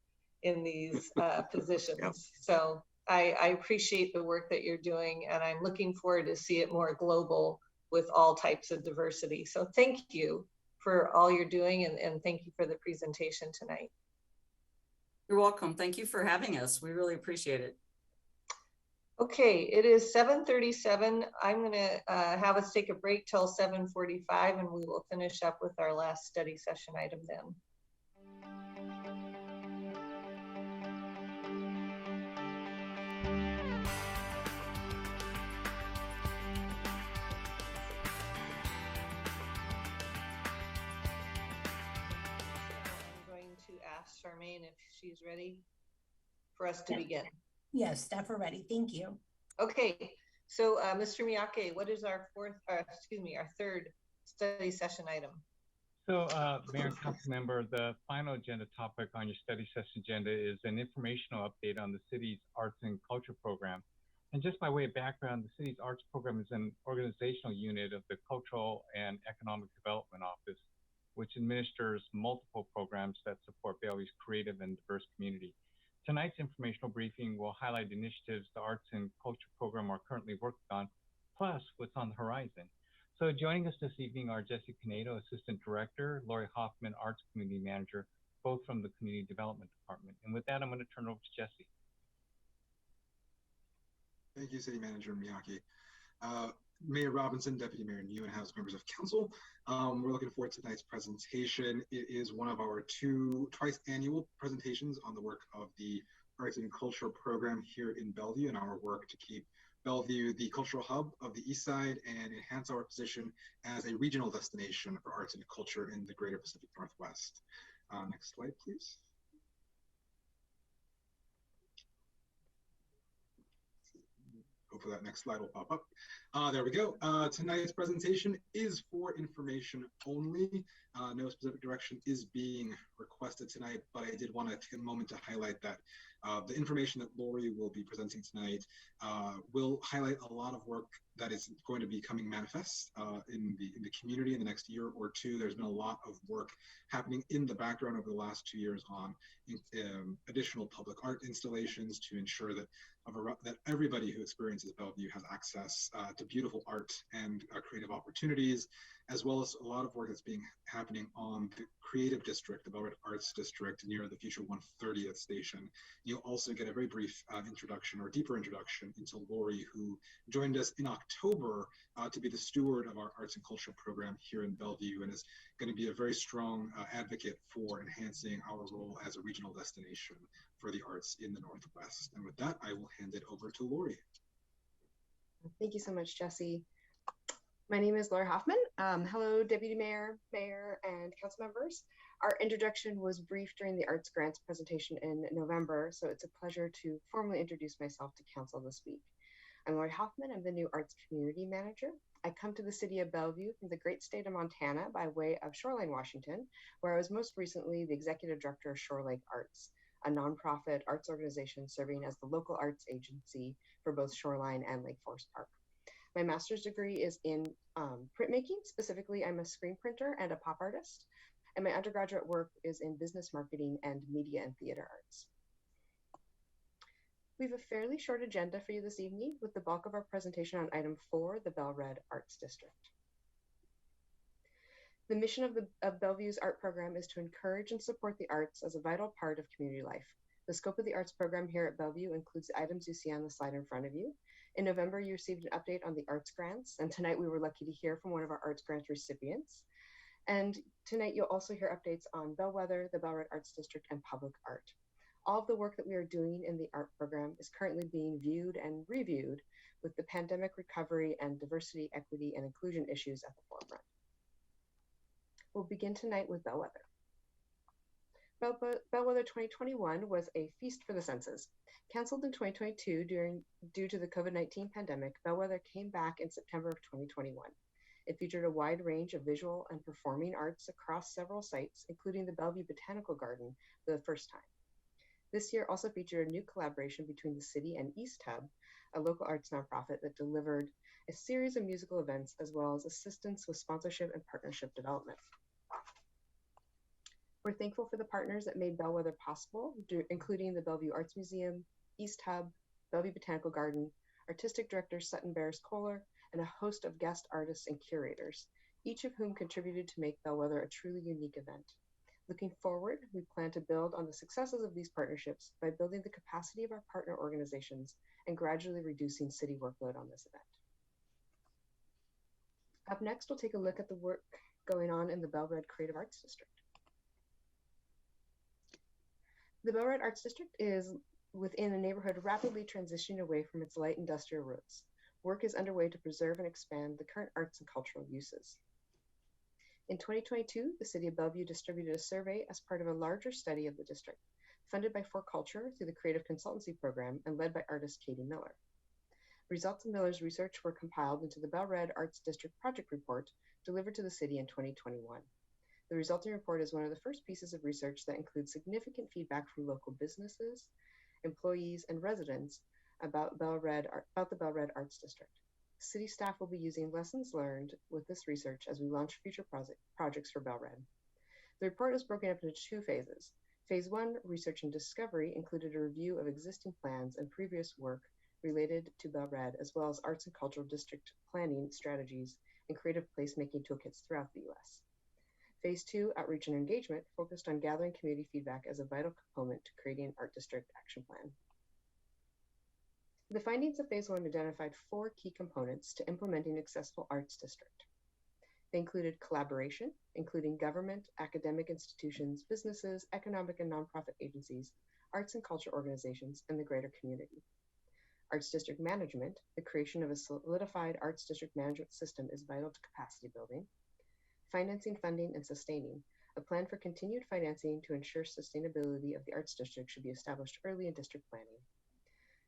in these positions. Yep. So I appreciate the work that you're doing, and I'm looking forward to see it more global with all types of diversity. So thank you for all you're doing, and thank you for the presentation tonight. You're welcome. Thank you for having us. We really appreciate it. Okay, it is 7:37. I'm gonna have us take a break till 7:45, and we will finish up with our last study session item then. I'm going to ask Charmaine if she's ready for us to begin. Yes, staff are ready. Thank you. Okay, so Mr. Miyake, what is our third study session item? So, Mayor and Council Member, the final agenda topic on your study session agenda is an informational update on the city's arts and culture program. And just by way of background, the city's arts program is an organizational unit of the Cultural and Economic Development Office, which administers multiple programs that support Bellevue's creative and diverse community. Tonight's informational briefing will highlight initiatives the arts and culture program are currently working on, plus what's on the horizon. So joining us this evening are Jesse Canedo, Assistant Director, Lori Hoffman, Arts Community Manager, both from the Community Development Department. And with that, I'm going to turn it over to Jesse. Thank you, City Manager Miyake. Mayor Robinson, Deputy Mayor Neuenhuis, members of council. We're looking forward to tonight's presentation. It is one of our twice annual presentations on the work of the Arts and Culture program here in Bellevue and our work to keep Bellevue the cultural hub of the East Side and enhance our position as a regional destination for arts and culture in the greater Pacific Northwest. Next slide, please. Hopefully that next slide will pop up. There we go. Tonight's presentation is for information only. No specific direction is being requested tonight, but I did want to take a moment to highlight that the information that Lori will be presenting tonight will highlight a lot of work that is going to be coming manifest in the community in the next year or two. There's been a lot of work happening in the background over the last 2 years on additional public art installations to ensure that everybody who experiences Bellevue has access to beautiful art and creative opportunities, as well as a lot of work that's happening on the creative district, the Bellred Arts District near the future 130th station. You'll also get a very brief introduction or deeper introduction into Lori, who joined us in October to be the steward of our arts and culture program here in Bellevue, and is going to be a very strong advocate for enhancing our role as a regional destination for the arts in the Northwest. And with that, I will hand it over to Lori. Thank you so much, Jesse. My name is Lori Hoffman. Hello, Deputy Mayor, Mayor, and council members. Our introduction was brief during the Arts Grants presentation in November, so it's a pleasure to formally introduce myself to council this week. I'm Lori Hoffman. I'm the new Arts Community Manager. I come to the city of Bellevue from the great state of Montana by way of Shoreline, Washington, where I was most recently the Executive Director of Shore Lake Arts, a nonprofit arts organization serving as the local arts agency for both Shoreline and Lake Forest Park. My master's degree is in printmaking. Specifically, I'm a screen printer and a pop artist. And my undergraduate work is in business marketing and media and theater arts. We have a fairly short agenda for you this evening, with the bulk of our presentation on item 4, the Bellred Arts District. The mission of Bellevue's art program is to encourage and support the arts as a vital part of community life. The scope of the arts program here at Bellevue includes the items you see on the slide in front of you. In November, you received an update on the arts grants, and tonight we were lucky to hear from one of our arts grant recipients. And tonight you'll also hear updates on Bellwether, the Bellred Arts District, and public art. All of the work that we are doing in the art program is currently being viewed and reviewed with the pandemic recovery and diversity, equity, and inclusion issues at the forefront. We'll begin tonight with Bellwether. Bellwether 2021 was a feast for the senses. Canceled in 2022 due to the COVID-19 pandemic, Bellwether came back in September of 2021. It featured a wide range of visual and performing arts across several sites, including the Bellevue Botanical Garden for the first time. This year also featured a new collaboration between the city and East Hub, a local arts nonprofit that delivered a series of musical events, as well as assistance with sponsorship and partnership development. We're thankful for the partners that made Bellwether possible, including the Bellevue Arts Museum, East Hub, Bellevue Botanical Garden, Artistic Director Sutton Barris Kohler, and a host of guest artists and curators, each of whom contributed to make Bellwether a truly unique event. Looking forward, we plan to build on the successes of these partnerships by building the capacity of our partner organizations and gradually reducing city workload on this event. Up next, we'll take a look at the work going on in the Bellred Creative Arts District. The Bellred Arts District is within a neighborhood rapidly transitioning away from its light industrial roots. Work is underway to preserve and expand the current arts and cultural uses. In 2022, the City of Bellevue distributed a survey as part of a larger study of the district, funded by For Culture through the Creative Consultancy Program and led by artist Katie Miller. Results of Miller's research were compiled into the Bellred Arts District Project Report delivered to the city in 2021. The resulting report is one of the first pieces of research that includes significant feedback from local businesses, employees, and residents about the Bellred Arts District. City staff will be using lessons learned with this research as we launch future projects for Bellred. The report is broken up into 2 phases. Phase 1, research and discovery, included a review of existing plans and previous work related to Bellred, as well as arts and cultural district planning strategies and creative placemaking toolkits throughout the U.S. Phase 2, outreach and engagement, focused on gathering community feedback as a vital component to creating an art district action plan. The findings of Phase 1 identified 4 key components to implementing an accessible arts district. They included collaboration, including government, academic institutions, businesses, economic and nonprofit agencies, arts and culture organizations, and the greater community. Arts district management, the creation of a solidified arts district management system is vital to capacity building. Financing, funding, and sustaining, a plan for continued financing to ensure sustainability of the arts district should be established early in district planning.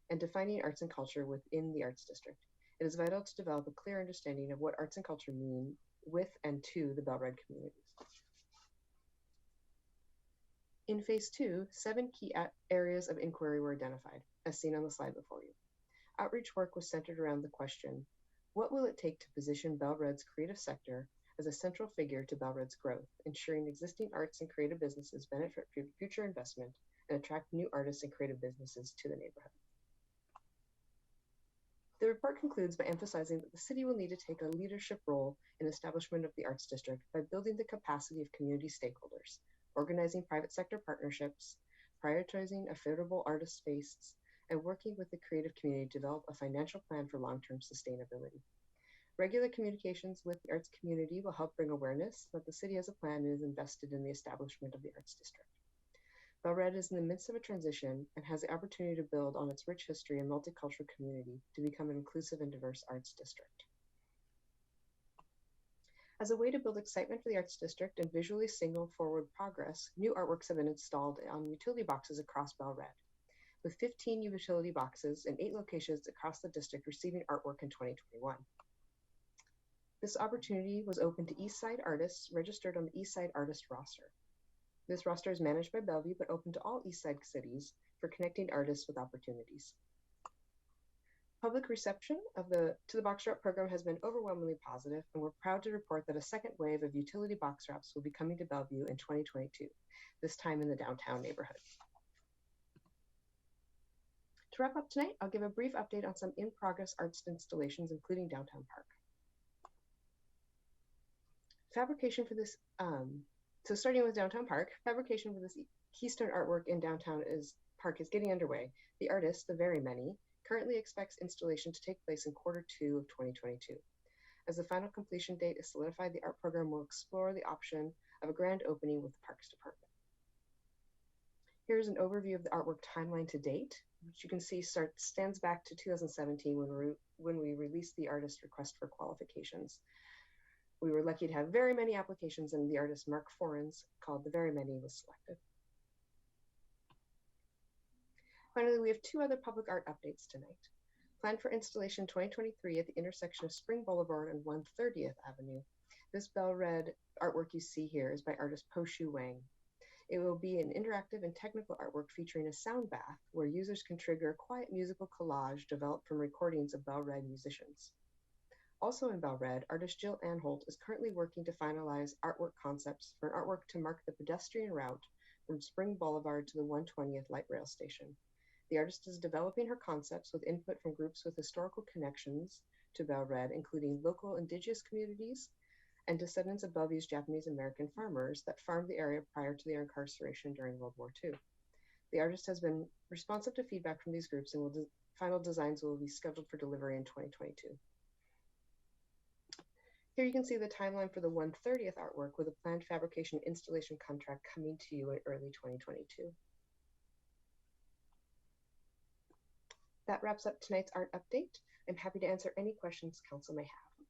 And defining arts and culture within the arts district. It is vital to develop a clear understanding of what arts and culture mean with and to the Bellred communities. In Phase 2, 7 key areas of inquiry were identified, as seen on the slide before you. Outreach work was centered around the question, what will it take to position Bellred's creative sector as a central figure to Bellred's growth, ensuring existing arts and creative businesses benefit from future investment and attract new artists and creative businesses to the neighborhood. The report concludes by emphasizing that the city will need to take a leadership role in the establishment of the arts district by building the capacity of community stakeholders, organizing private sector partnerships, prioritizing affordable artist spaces, and working with the creative community to develop a financial plan for long-term sustainability. Regular communications with the arts community will help bring awareness that the city has a plan and is invested in the establishment of the arts district. Bellred is in the midst of a transition and has the opportunity to build on its rich history and multicultural community to become an inclusive and diverse arts district. As a way to build excitement for the arts district and visually signal forward progress, new artworks have been installed on utility boxes across Bellred, with 15 utility boxes in 8 locations across the district receiving artwork in 2021. This opportunity was open to East Side artists registered on the East Side artist roster. This roster is managed by Bellevue, but open to all East Side cities for connecting artists with opportunities. Public reception to the box wrap program has been overwhelmingly positive, and we're proud to report that a second wave of utility box wraps will be coming to Bellevue in 2022, this time in the downtown neighborhood. To wrap up tonight, I'll give a brief update on some in-progress arts installations, including Downtown Park. Fabrication for this, so starting with Downtown Park, fabrication for this keystone artwork in downtown Park is getting underway. The artist, The Very Many, currently expects installation to take place in Q2 of 2022. As the final completion date is solidified, the art program will explore the option of a grand opening with the Parks Department. Here's an overview of the artwork timeline to date, which you can see stands back to 2017 when we released the artist request for qualifications. We were lucky to have very many applications, and the artist Mark Foran's, called The Very Many, was selected. Finally, we have 2 other public art updates tonight. Planned for installation 2023 at the intersection of Spring Boulevard and 130th Avenue. This Bellred artwork you see here is by artist Po Shu Wang. It will be an interactive and technical artwork featuring a sound bath where users can trigger a quiet musical collage developed from recordings of Bellred musicians. Also in Bellred, artist Jill Anholt is currently working to finalize artwork concepts for an artwork to mark the pedestrian route from Spring Boulevard to the 120th Light Rail Station. The artist is developing her concepts with input from groups with historical connections to Bellred, including local indigenous communities and descendants of Bellevue's Japanese American farmers that farmed the area prior to their incarceration during World War II. The artist has been responsive to feedback from these groups and final designs will be scheduled for delivery in 2022. Here you can see the timeline for the 1/30th artwork with a planned fabrication installation contract coming to you in early 2022. That wraps up tonight's art update. I'm happy to answer any questions council may have.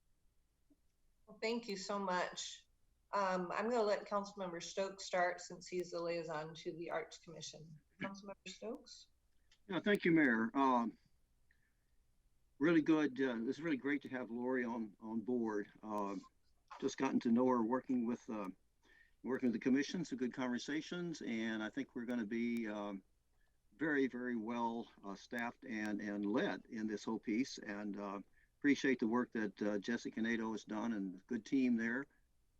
Well, thank you so much. I'm going to let Councilmember Stokes start since he's the liaison to the Arts Commission. Councilmember Stokes? Yeah, thank you, Mayor. Really good. This is really great to have Lori on board. Just gotten to know her working with the commission, some good conversations, and I think we're going to be very, very well staffed and led in this whole piece. And appreciate the work that Jesse Canedo has done and the good team there.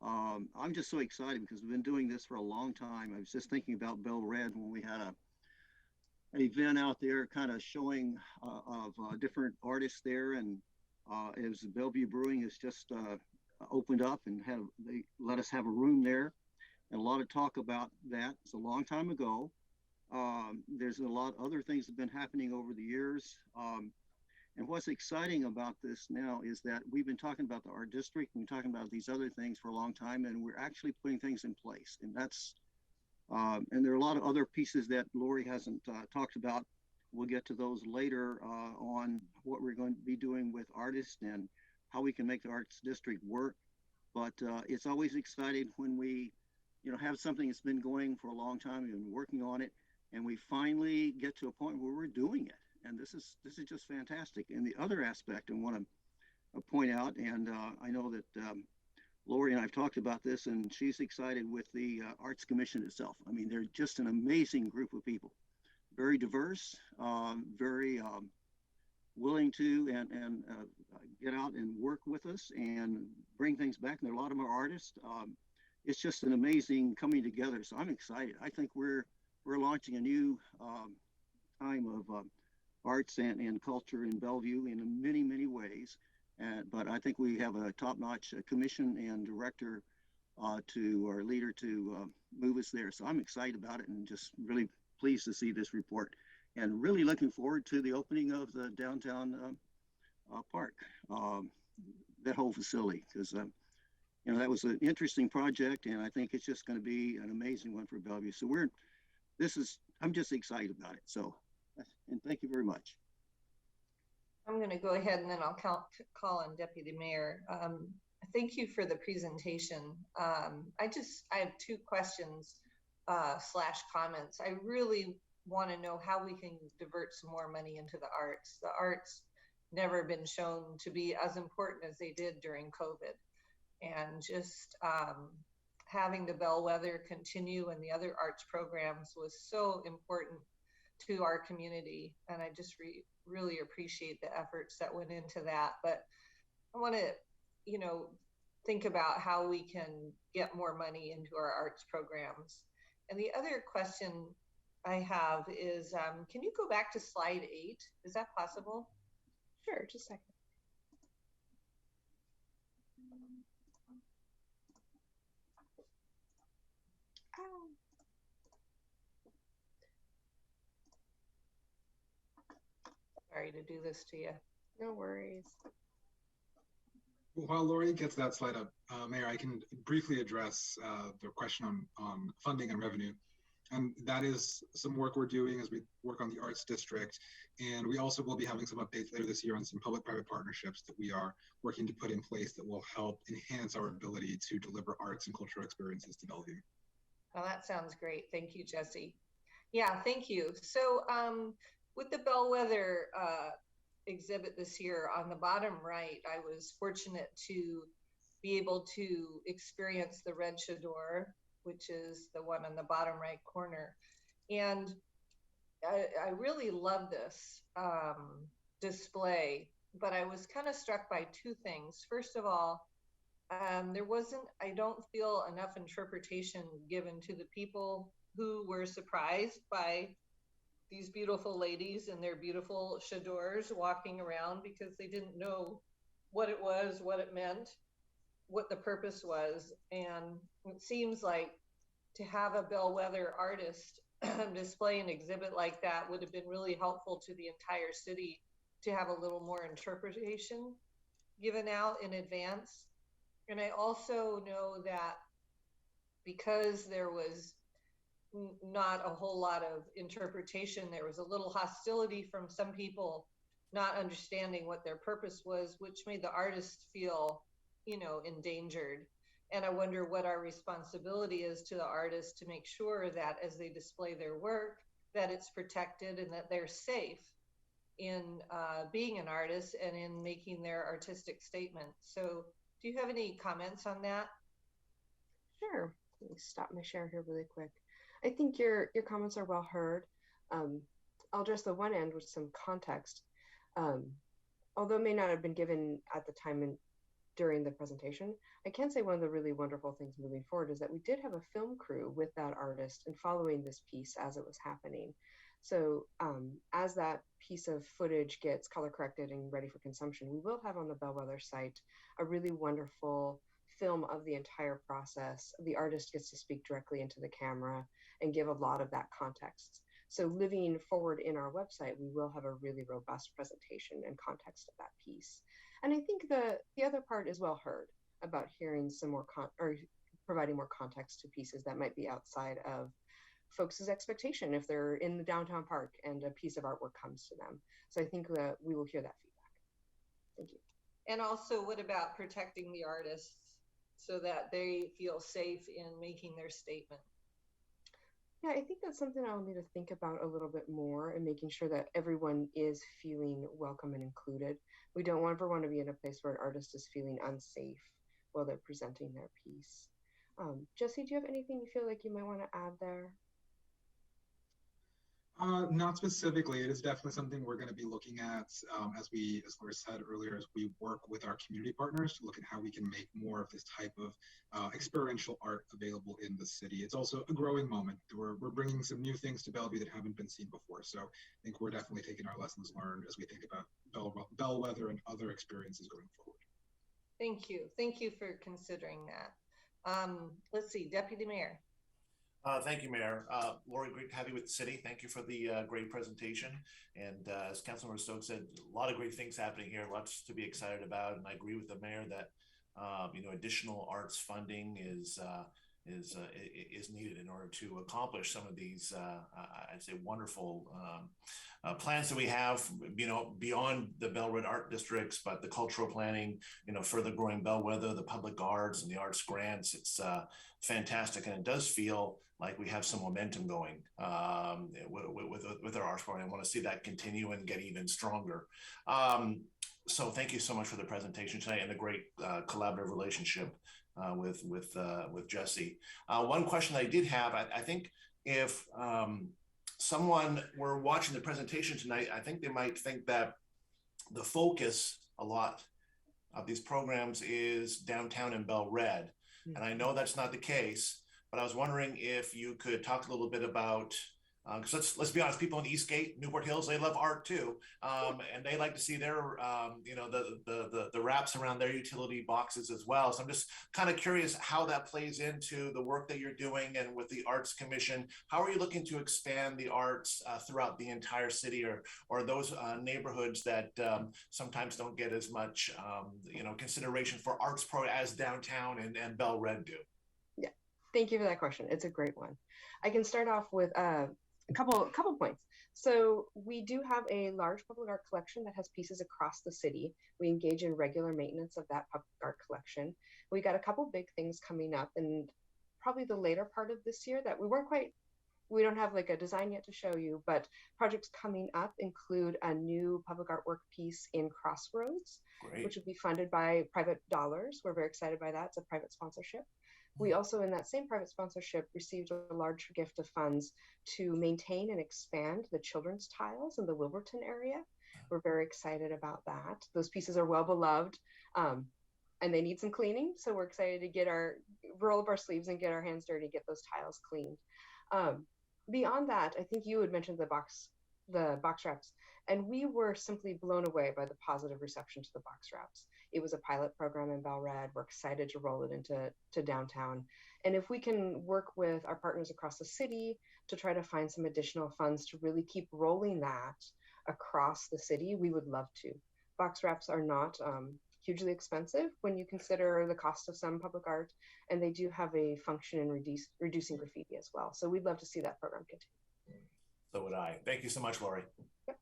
I'm just so excited because we've been doing this for a long time. I was just thinking about Bellred when we had an event out there kind of showing of different artists there, and as Bellevue Brewing has just opened up and they let us have a room there, and a lot of talk about that. It's a long time ago. There's a lot of other things that have been happening over the years. And what's exciting about this now is that we've been talking about the art district and talking about these other things for a long time, and we're actually putting things in place. And that's and there are a lot of other pieces that Lori hasn't talked about. We'll get to those later on what we're going to be doing with artists and how we can make the arts district work. But it's always exciting when we, have something that's been going for a long time and working on it, and we finally get to a point where we're doing it. And this is just fantastic. And the other aspect I want to point out, and I know that Lori and I've talked about this, and she's excited with the Arts Commission itself. I mean, they're just an amazing group of people, very diverse, very willing to and get out and work with us and bring things back. And there are a lot of them are artists. It's just an amazing coming together. So I'm excited. I think we're launching a new time of arts and culture in Bellevue in many, many ways. But I think we have a top-notch commission and director to our leader to move us there. So I'm excited about it and just really pleased to see this report and really looking forward to the opening of the downtown park, that whole facility, because that was an interesting project, and I think it's just going to be an amazing one for Bellevue. So I'm just excited about it. So, and thank you very much. I'm going to go ahead and then I'll call on Deputy Mayor. Thank you for the presentation. I have two questions / comments. I really want to know how we can divert some more money into the arts. The arts never been shown to be as important as they did during COVID. And just having the bellwether continue and the other arts programs was so important to our community. And I just really appreciate the efforts that went into that. But I want to, think about how we can get more money into our arts programs. And the other question I have is, can you go back to slide 8? Is that possible? Sure, just a second. Sorry to do this to you. No worries. While Lori gets that slide up, Mayor, I can briefly address the question on funding and revenue. And that is some work we're doing as we work on the arts district. And we also will be having some updates later this year on some public-private partnerships that we are working to put in place that will help enhance our ability to deliver arts and cultural experiences to Bellevue. Well, that sounds great. Thank you, Jesse. Yeah, thank you. So with the bellwether exhibit this year on the bottom right, I was fortunate to be able to experience the red chador, which is the one on the bottom right corner. And I really love this display, but I was kind of struck by two things. First of all, there wasn't, I don't feel enough interpretation given to the people who were surprised by these beautiful ladies and their beautiful chadors walking around, because they didn't know what it was, what it meant, what the purpose was. And it seems like to have a bellwether artist display an exhibit like that would have been really helpful to the entire city to have a little more interpretation given out in advance. And I also know that because there was not a whole lot of interpretation, there was a little hostility from some people not understanding what their purpose was, which made the artists feel, endangered. And I wonder what our responsibility is to the artists to make sure that as they display their work, that it's protected and that they're safe in being an artist and in making their artistic statement. So do you have any comments on that? Sure. Let me stop my share here really quick. I think your comments are well heard. I'll address the one end with some context. Although it may not have been given at the time during the presentation, I can say one of the really wonderful things moving forward is that we did have a film crew with that artist and following this piece as it was happening. So as that piece of footage gets color corrected and ready for consumption, we will have on the Bellwether site a really wonderful film of the entire process. The artist gets to speak directly into the camera and give a lot of that context. So living forward in our website, we will have a really robust presentation and context of that piece. And I think the other part is well heard about hearing some more or providing more context to pieces that might be outside of folks' expectation if they're in the downtown park and a piece of artwork comes to them. So I think that we will hear that feedback. Thank you. And also, what about protecting the artists so that they feel safe in making their statement? Yeah, I think that's something I'll need to think about a little bit more and making sure that everyone is feeling welcome and included. We don't ever want to be in a place where an artist is feeling unsafe while they're presenting their piece. Jesse, do you have anything you feel like you might want to add there? Not specifically. It is definitely something we're going to be looking at as Laura said earlier, as we work with our community partners to look at how we can make more of this type of experiential art available in the city. It's also a growing moment. We're bringing some new things to Bellevue that haven't been seen before. So I think we're definitely taking our lessons learned as we think about Bellwether and other experiences going forward. Thank you. Thank you for considering that. Let's see, Deputy Mayor. Thank you, Mayor. Lori, great to have you with the city. Thank you for the great presentation. And as Councilmember Stokes said, a lot of great things happening here, lots to be excited about. And I agree with the mayor that additional arts funding is needed in order to accomplish some of these, I'd say, wonderful plans that we have, beyond the Bellred art districts, but the cultural planning, further growing Bellwether, the public arts and the arts grants. It's fantastic. And it does feel like we have some momentum going with our arts program. I want to see that continue and get even stronger. So thank you so much for the presentation tonight and the great collaborative relationship with Jesse. One question I did have, I think if someone were watching the presentation tonight, I think they might think that the focus a lot of these programs is downtown in Bellred. And I know that's not the case, but I was wondering if you could talk a little bit about, because let's be honest, people in Eastgate, Newport Hills, they love art too, and they like to see their, the wraps around their utility boxes as well. So I'm just kind of curious how that plays into the work that you're doing and with the Arts Commission. How are you looking to expand the arts throughout the entire city, or those neighborhoods that sometimes don't get as much, consideration for arts pro as downtown and Bellred do? Yeah, thank you for that question. It's a great one. I can start off with a couple points. So we do have a large public art collection that has pieces across the city. We engage in regular maintenance of that public art collection. We got a couple big things coming up, and probably the later part of this year that we don't have like a design yet to show you, but projects coming up include a new public artwork piece in Crossroads, which will be funded by private dollars. We're very excited by that. It's a private sponsorship. We also, in that same private sponsorship, received a large gift of funds to maintain and expand the children's tiles in the Wilburton area. We're very excited about that. Those pieces are well beloved, and they need some cleaning. So we're excited to roll up our sleeves and get our hands dirty, get those tiles cleaned. Beyond that, I think you had mentioned the the box wraps, and we were simply blown away by the positive reception to the box wraps. It was a pilot program in Bellred. We're excited to roll it into downtown. And if we can work with our partners across the city to try to find some additional funds to really keep rolling that across the city, we would love to. Box wraps are not hugely expensive when you consider the cost of some public art, and they do have a function in reducing graffiti as well. So we'd love to see that program continue. So would I. Thank you so much, Lori. Yep.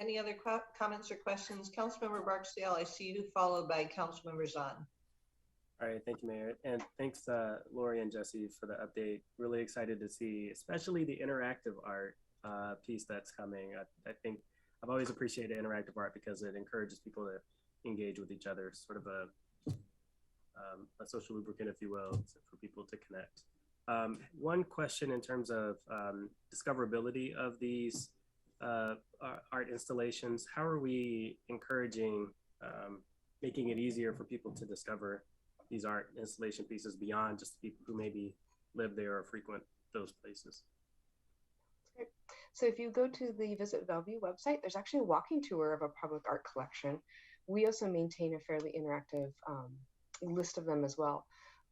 Any other comments or questions? Councilmember Barksdale, I see you, followed by Councilmember Zahn. All right, thank you, Mayor. And thanks, Lori and Jesse, for the update. Really excited to see, especially the interactive art piece that's coming. I think I've always appreciated interactive art because it encourages people to engage with each other, sort of a social lubricant, if you will, for people to connect. One question in terms of discoverability of these art installations, how are we encouraging making it easier for people to discover these art installation pieces beyond just people who maybe live there or frequent those places? So if you go to the Visit Bellevue website, there's actually a walking tour of a public art collection. We also maintain a fairly interactive list of them as well.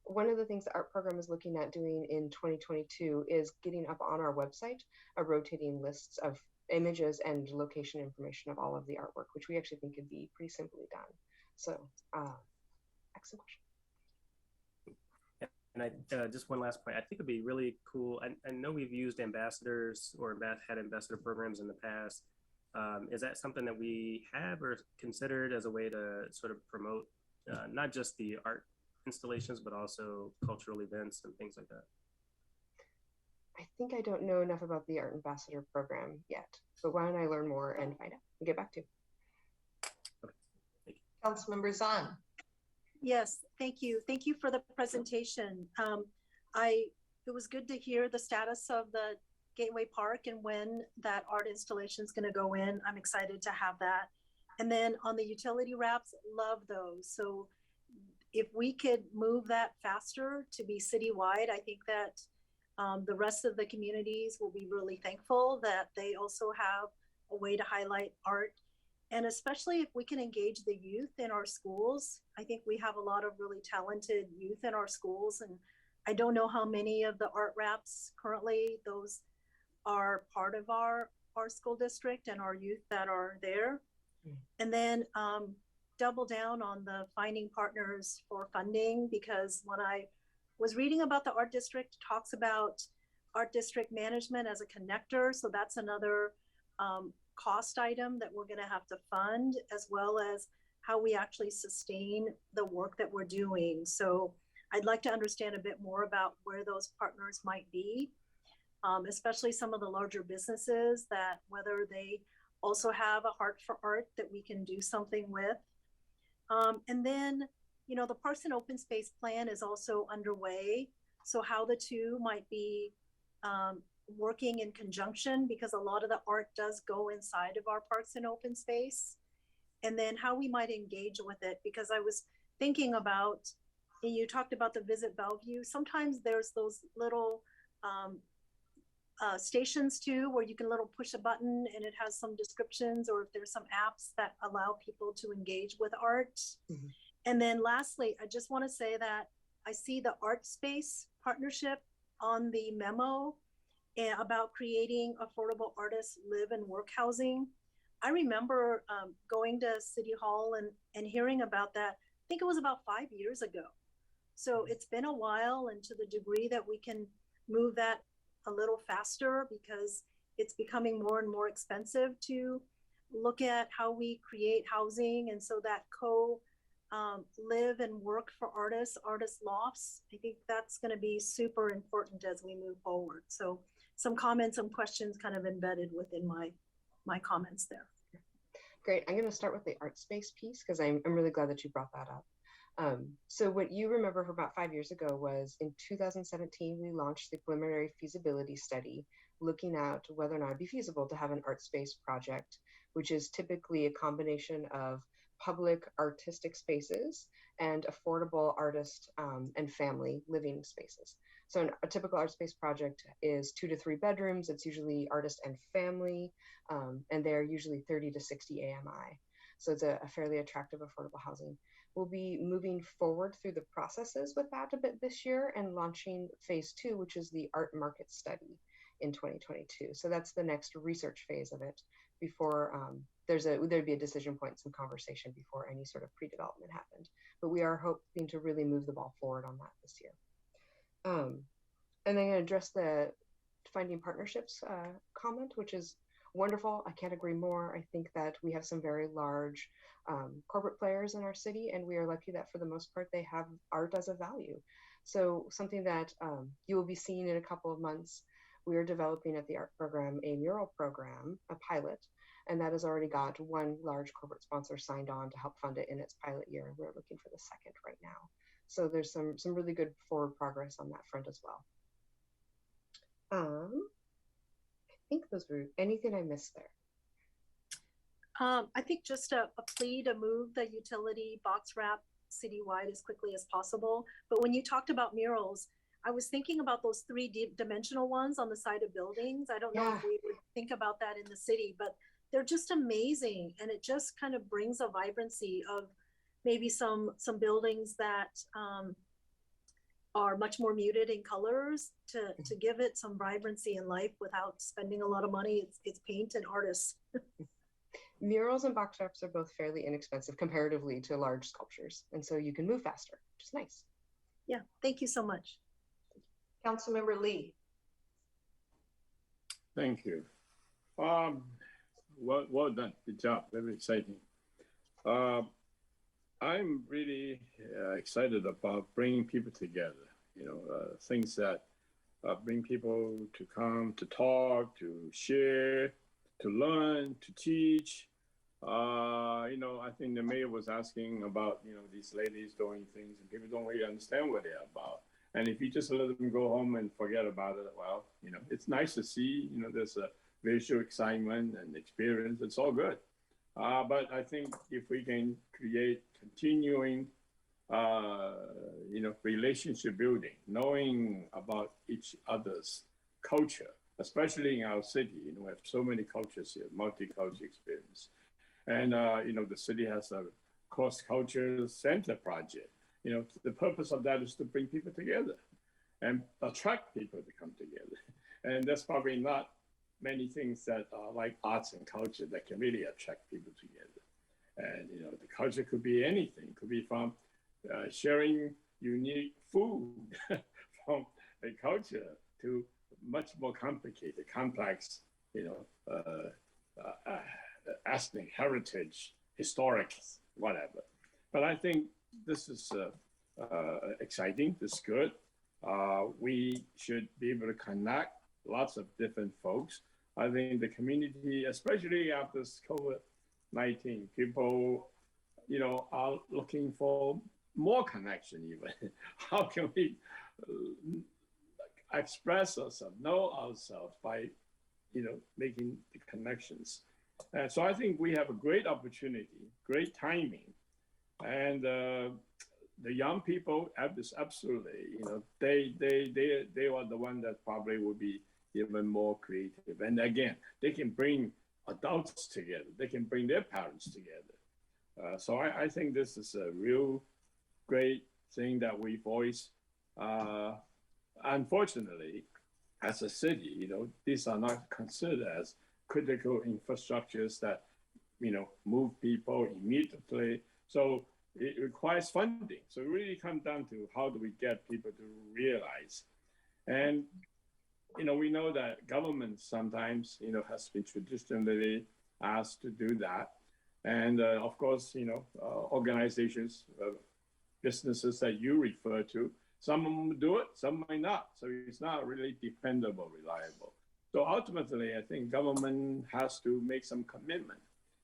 One of the things the art program is looking at doing in 2022 is getting up on our website a rotating list of images and location information of all of the artwork, which we actually think could be pretty simply done. So, excellent question. And just one last point, I think it'd be really cool. I know we've used ambassadors or had ambassador programs in the past. Is that something that we have or considered as a way to sort of promote not just the art installations, but also cultural events and things like that? I think I don't know enough about the Art Ambassador program yet, but why don't I learn more and find out and get back to you. Okay. Councilmember Zahn. Yes, thank you. Thank you for the presentation. It was good to hear the status of the Gateway Park and when that art installation is going to go in. I'm excited to have that. And then on the utility wraps, love those. So if we could move that faster to be citywide, I think that the rest of the communities will be really thankful that they also have a way to highlight art. And especially if we can engage the youth in our schools. I think we have a lot of really talented youth in our schools. And I don't know how many of the art wraps currently, those are part of our school district and our youth that are there. And then double down on the finding partners for funding, because when I was reading about the art district, it talks about art district management as a connector. So that's another cost item that we're going to have to fund, as well as how we actually sustain the work that we're doing. So I'd like to understand a bit more about where those partners might be, especially some of the larger businesses, that whether they also have a heart for art that we can do something with. And then, you know, the Parks and Open Space Plan is also underway. So how the two might be working in conjunction, because a lot of the art does go inside of our parks and open space. And then how we might engage with it, because I was thinking about, and you talked about the Visit Bellevue, sometimes there's those little stations too, where you can push a button and it has some descriptions, or if there's some apps that allow people to engage with art. Mm-hmm. And then lastly, I just want to say that I see the Art Space partnership on the memo about creating affordable artists live and work housing. I remember going to City Hall and hearing about that. I think it was about 5 years ago. So it's been a while, and to the degree that we can move that a little faster, because it's becoming more and more expensive to look at how we create housing, and so that live and work for artist lofts, I think that's going to be super important as we move forward. So some comments, some questions kind of embedded within my comments there. Great. I'm going to start with the art space piece, because I'm really glad that you brought that up. So what you remember from about 5 years ago was in 2017, we launched the preliminary feasibility study looking at whether or not it'd be feasible to have an art space project, which is typically a combination of public artistic spaces and affordable artist and family living spaces. So a typical art space project is 2 to 3 bedrooms. It's usually artist and family, and they're usually 30 to 60 AMI. So it's a fairly attractive, affordable housing. We'll be moving forward through the processes with that a bit this year and launching phase 2, which is the art market study in 2022. So that's the next research phase of it before there'd be a decision point, some conversation before any sort of pre-development happened. But we are hoping to really move the ball forward on that this year. And then I'm going to address the finding partnerships comment, which is wonderful. I can't agree more. I think that we have some very large corporate players in our city, and we are lucky that for the most part they have art as a value. So something that you will be seeing in a couple of months, we are developing at the art program a mural program, a pilot, and that has already got one large corporate sponsor signed on to help fund it in its pilot year. We're looking for the second right now. So there's some really good forward progress on that front as well. I think those were anything I missed there. I think just a plea to move the utility box wrap citywide as quickly as possible. But when you talked about murals, I was thinking about those 3D-dimensional ones on the side of buildings. I don't know if we would think about that in the city, but they're just amazing. And it just kind of brings a vibrancy of maybe some buildings that are much more muted in colors to give it some vibrancy and life without spending a lot of money. It's paint and artists. Murals and box wraps are both fairly inexpensive comparatively to large sculptures. And so you can move faster, which is nice. Yeah, thank you so much. Councilmember Lee. Thank you. Well done. Good job. Very exciting. I'm really excited about bringing people together. Things that bring people to come, to talk, to share, to learn, to teach. I think the mayor was asking about, these ladies doing things and people don't really understand what they're about. And if you just let them go home and forget about it, well, it's nice to see, there's a visual excitement and experience. It's all good. But I think if we can create continuing, relationship building, knowing about each other's culture, especially in our city, we have so many cultures here, multicultural experience. And, the city has a cross-culture center project. The purpose of that is to bring people together and attract people to come together. And there's probably not many things that are like arts and culture that can really attract people together. And, the culture could be anything. It could be from sharing unique food from a culture to much more complicated, complex, ethnic heritage, historic, whatever. But I think this is exciting. This is good. We should be able to connect lots of different folks. I think the community, especially after this COVID-19, people, are looking for more connection even. How can we express ourselves, know ourselves by, making the connections? And so I think we have a great opportunity, great timing. And the young people have this absolutely, they are the one that probably will be even more creative. And again, they can bring adults together. They can bring their parents together. So I think this is a real great thing that we've always, unfortunately, as a city, these are not considered as critical infrastructures that, move people immediately. So it requires funding. So it really comes down to how do we get people to realize. And, we know that government sometimes, has been traditionally asked to do that. And of course, organizations, businesses that you refer to, some of them do it, some might not. So it's not really dependable, reliable. So ultimately, I think government has to make some commitment.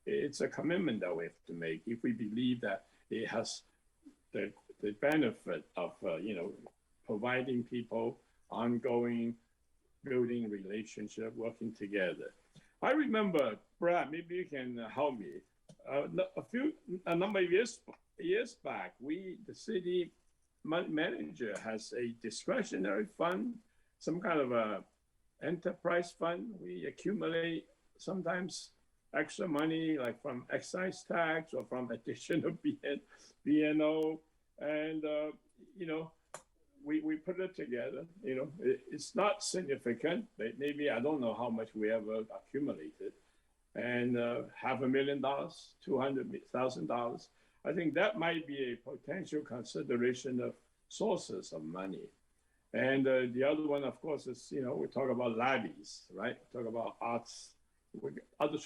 It's a commitment that we have to make if we believe that it has the benefit of, providing people ongoing building relationship, working together. I remember, Brad, maybe you can help me. a number of years back, the city manager has a discretionary fund, some kind of a enterprise fund. We accumulate sometimes extra money, like from excise tax or from additional BNO, and we put it together. It's not significant, but maybe I don't know how much we ever accumulated, and $500,000, $200,000. I think that might be a potential consideration of sources of money. And the other one, of course, is, we talk about levies, right? We talk about arts, other,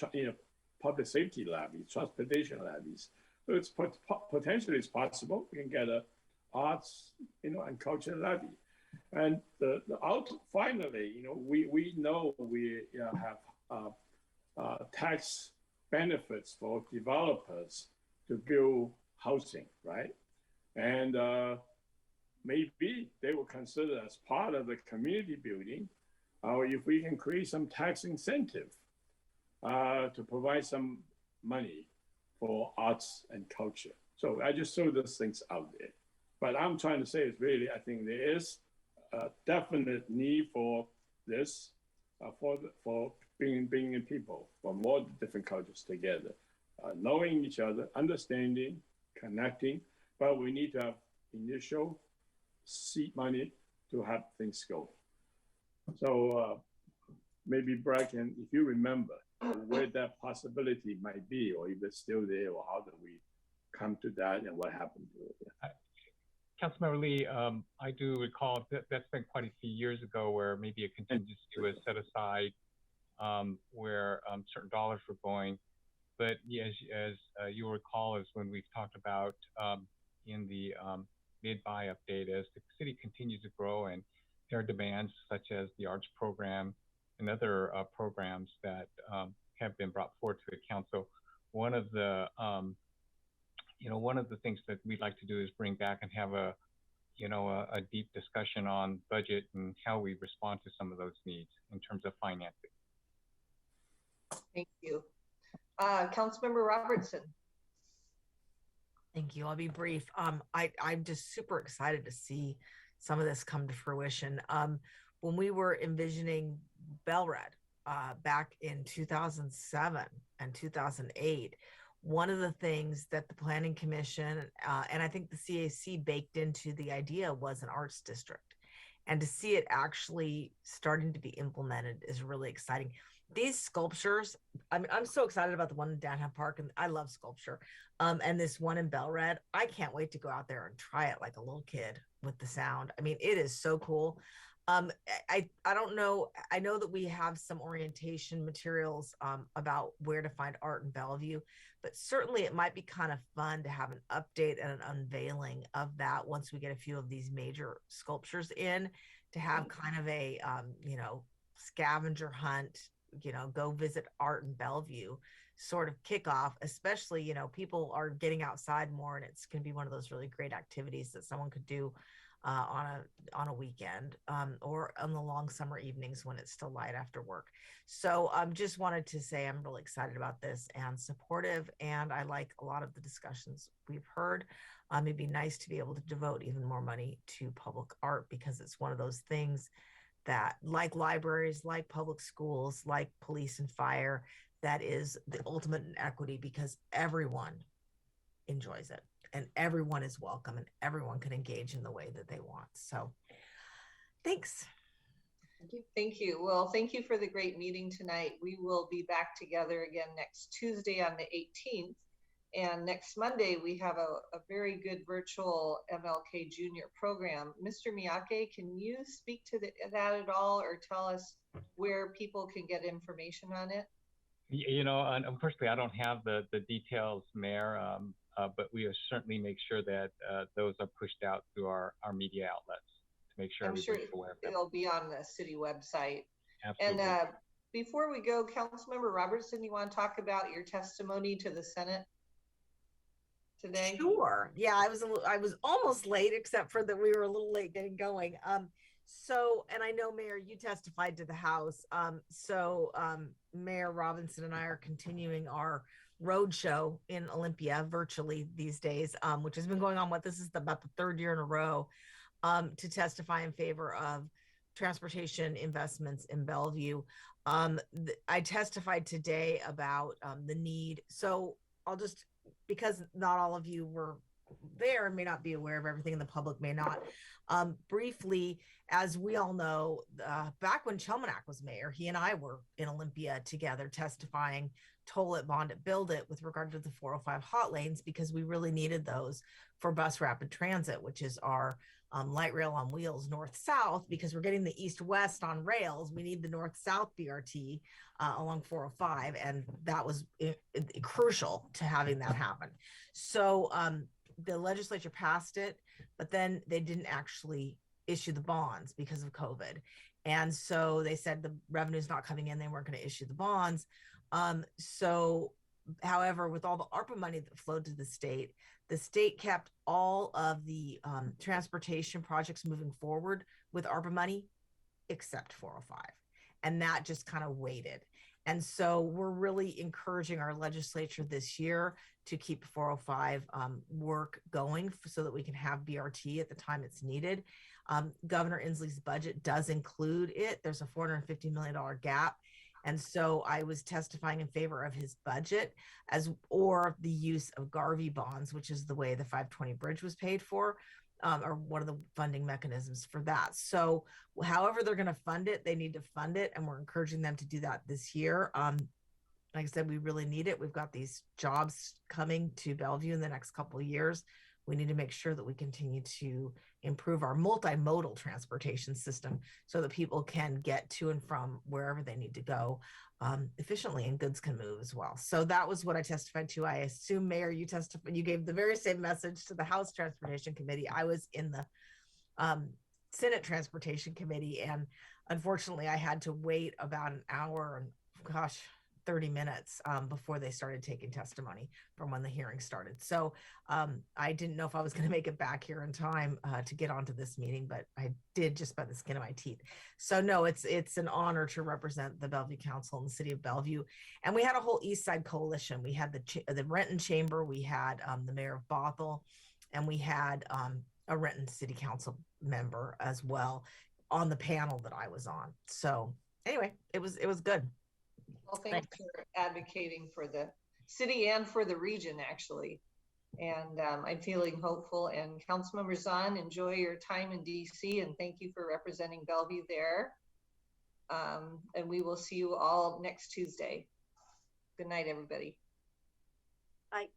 public safety levies, transportation levies. So it's potentially it's possible we can get a arts, and culture levy. And finally, we know we have tax benefits for developers to build housing, right? And maybe they will consider as part of the community building, or if we can create some tax incentive to provide some money for arts and culture. So I just throw those things out there. But I'm trying to say is really, I think there is a definite need for this, for bringing people from all different cultures together, knowing each other, understanding, connecting, but we need to have initial seed money to have things go. So maybe Brad can, if you remember where that possibility might be, or if it's still there, or how do we come to that and what happened to it? Councilmember Lee, I do recall that's been quite a few years ago where maybe a contingency was set aside where certain dollars were going. But yeah, as you'll recall, is when we've talked about in the mid-buy update, as the city continues to grow and there are demands such as the arts program and other programs that have been brought forward to the council. One of the things that we'd like to do is bring back and have a deep discussion on budget and how we respond to some of those needs in terms of financing. Thank you. Councilmember Robertson. Thank you. I'll be brief. I'm just super excited to see some of this come to fruition. When we were envisioning Bellred back in 2007 and 2008, one of the things that the Planning Commission and I think the CAC baked into the idea was an arts district. And to see it actually starting to be implemented is really exciting. These sculptures, I'm so excited about the one in Downtown Park, and I love sculpture. And this one in Bellred, I can't wait to go out there and try it like a little kid with the sound. I mean, it is so cool. I don't know. I know that we have some orientation materials about where to find art in Bellevue, but certainly it might be kind of fun to have an update and an unveiling of that once we get a few of these major sculptures in, to have kind of a, scavenger hunt, go visit art in Bellevue sort of kickoff, especially, people are getting outside more, and it's going to be one of those really great activities that someone could do on a weekend or on the long summer evenings when it's still light after work. So just wanted to say I'm really excited about this and supportive, and I like a lot of the discussions we've heard. It'd be nice to be able to devote even more money to public art, because it's one of those things that, like libraries, like public schools, like police and fire, that is the ultimate in equity, because everyone enjoys it and everyone is welcome and everyone can engage in the way that they want. So thanks. Thank you. Well, thank you for the great meeting tonight. We will be back together again next Tuesday on the 18th. And next Monday, we have a very good virtual MLK Junior program. Mr. Miyake, can you speak to that at all, or tell us where people can get information on it? Unfortunately, I don't have the details, Mayor, but we will certainly make sure that those are pushed out through our media outlets to make sure everybody's aware of them. It'll be on the city website. Absolutely. And before we go, Councilmember Robertson, you want to talk about your testimony to the Senate today? Sure. Yeah, I was almost late, except for that we were a little late getting going. And I know, Mayor, you testified to the House. Mayor Robinson and I are continuing our road show in Olympia virtually these days, which has been going on. This is about the third year in a row, to testify in favor of transportation investments in Bellevue. I testified today about the need. So I'll just, because not all of you were there and may not be aware of everything, and the public may not. Briefly, as we all know, back when Chelmanack was mayor, he and I were in Olympia together testifying, toll it, bond it, build it, with regard to the 405 hot lanes, because we really needed those for bus rapid transit, which is our light rail on wheels north-south, because we're getting the east-west on rails. We need the north-south BRT along 405, and that was crucial to having that happen. So the legislature passed it, but then they didn't actually issue the bonds because of COVID. And so they said the revenue's not coming in, they weren't going to issue the bonds. However, with all the ARPA money that flowed to the state kept all of the transportation projects moving forward with ARPA money, except 405. And that just kind of waited. And so we're really encouraging our legislature this year to keep 405 work going so that we can have BRT at the time it's needed. Governor Inslee's budget does include it. There's a $450 million gap. And so I was testifying in favor of his budget or the use of Garvey bonds, which is the way the 520 bridge was paid for, or one of the funding mechanisms for that. So however they're going to fund it, they need to fund it. And we're encouraging them to do that this year. Like I said, we really need it. We've got these jobs coming to Bellevue in the next couple of years. We need to make sure that we continue to improve our multimodal transportation system so that people can get to and from wherever they need to go efficiently, and goods can move as well. So that was what I testified to. I assume, Mayor, you gave the very same message to the House Transportation Committee. I was in the Senate Transportation Committee, and unfortunately I had to wait about an hour and 30 minutes before they started taking testimony from when the hearing started. So I didn't know if I was going to make it back here in time to get onto this meeting, but I did just by the skin of my teeth. So no, it's an honor to represent the Bellevue Council in the city of Bellevue. And we had a whole East Side coalition. We had the Renton Chamber, we had the mayor of Bothell, and we had a Renton City Council member as well on the panel that I was on. So anyway, it was good. Well, thanks for advocating for the city and for the region, actually. And I'm feeling hopeful. And Councilmember Zahn, enjoy your time in DC, and thank you for representing Bellevue there. And we will see you all next Tuesday. Good night, everybody. Bye.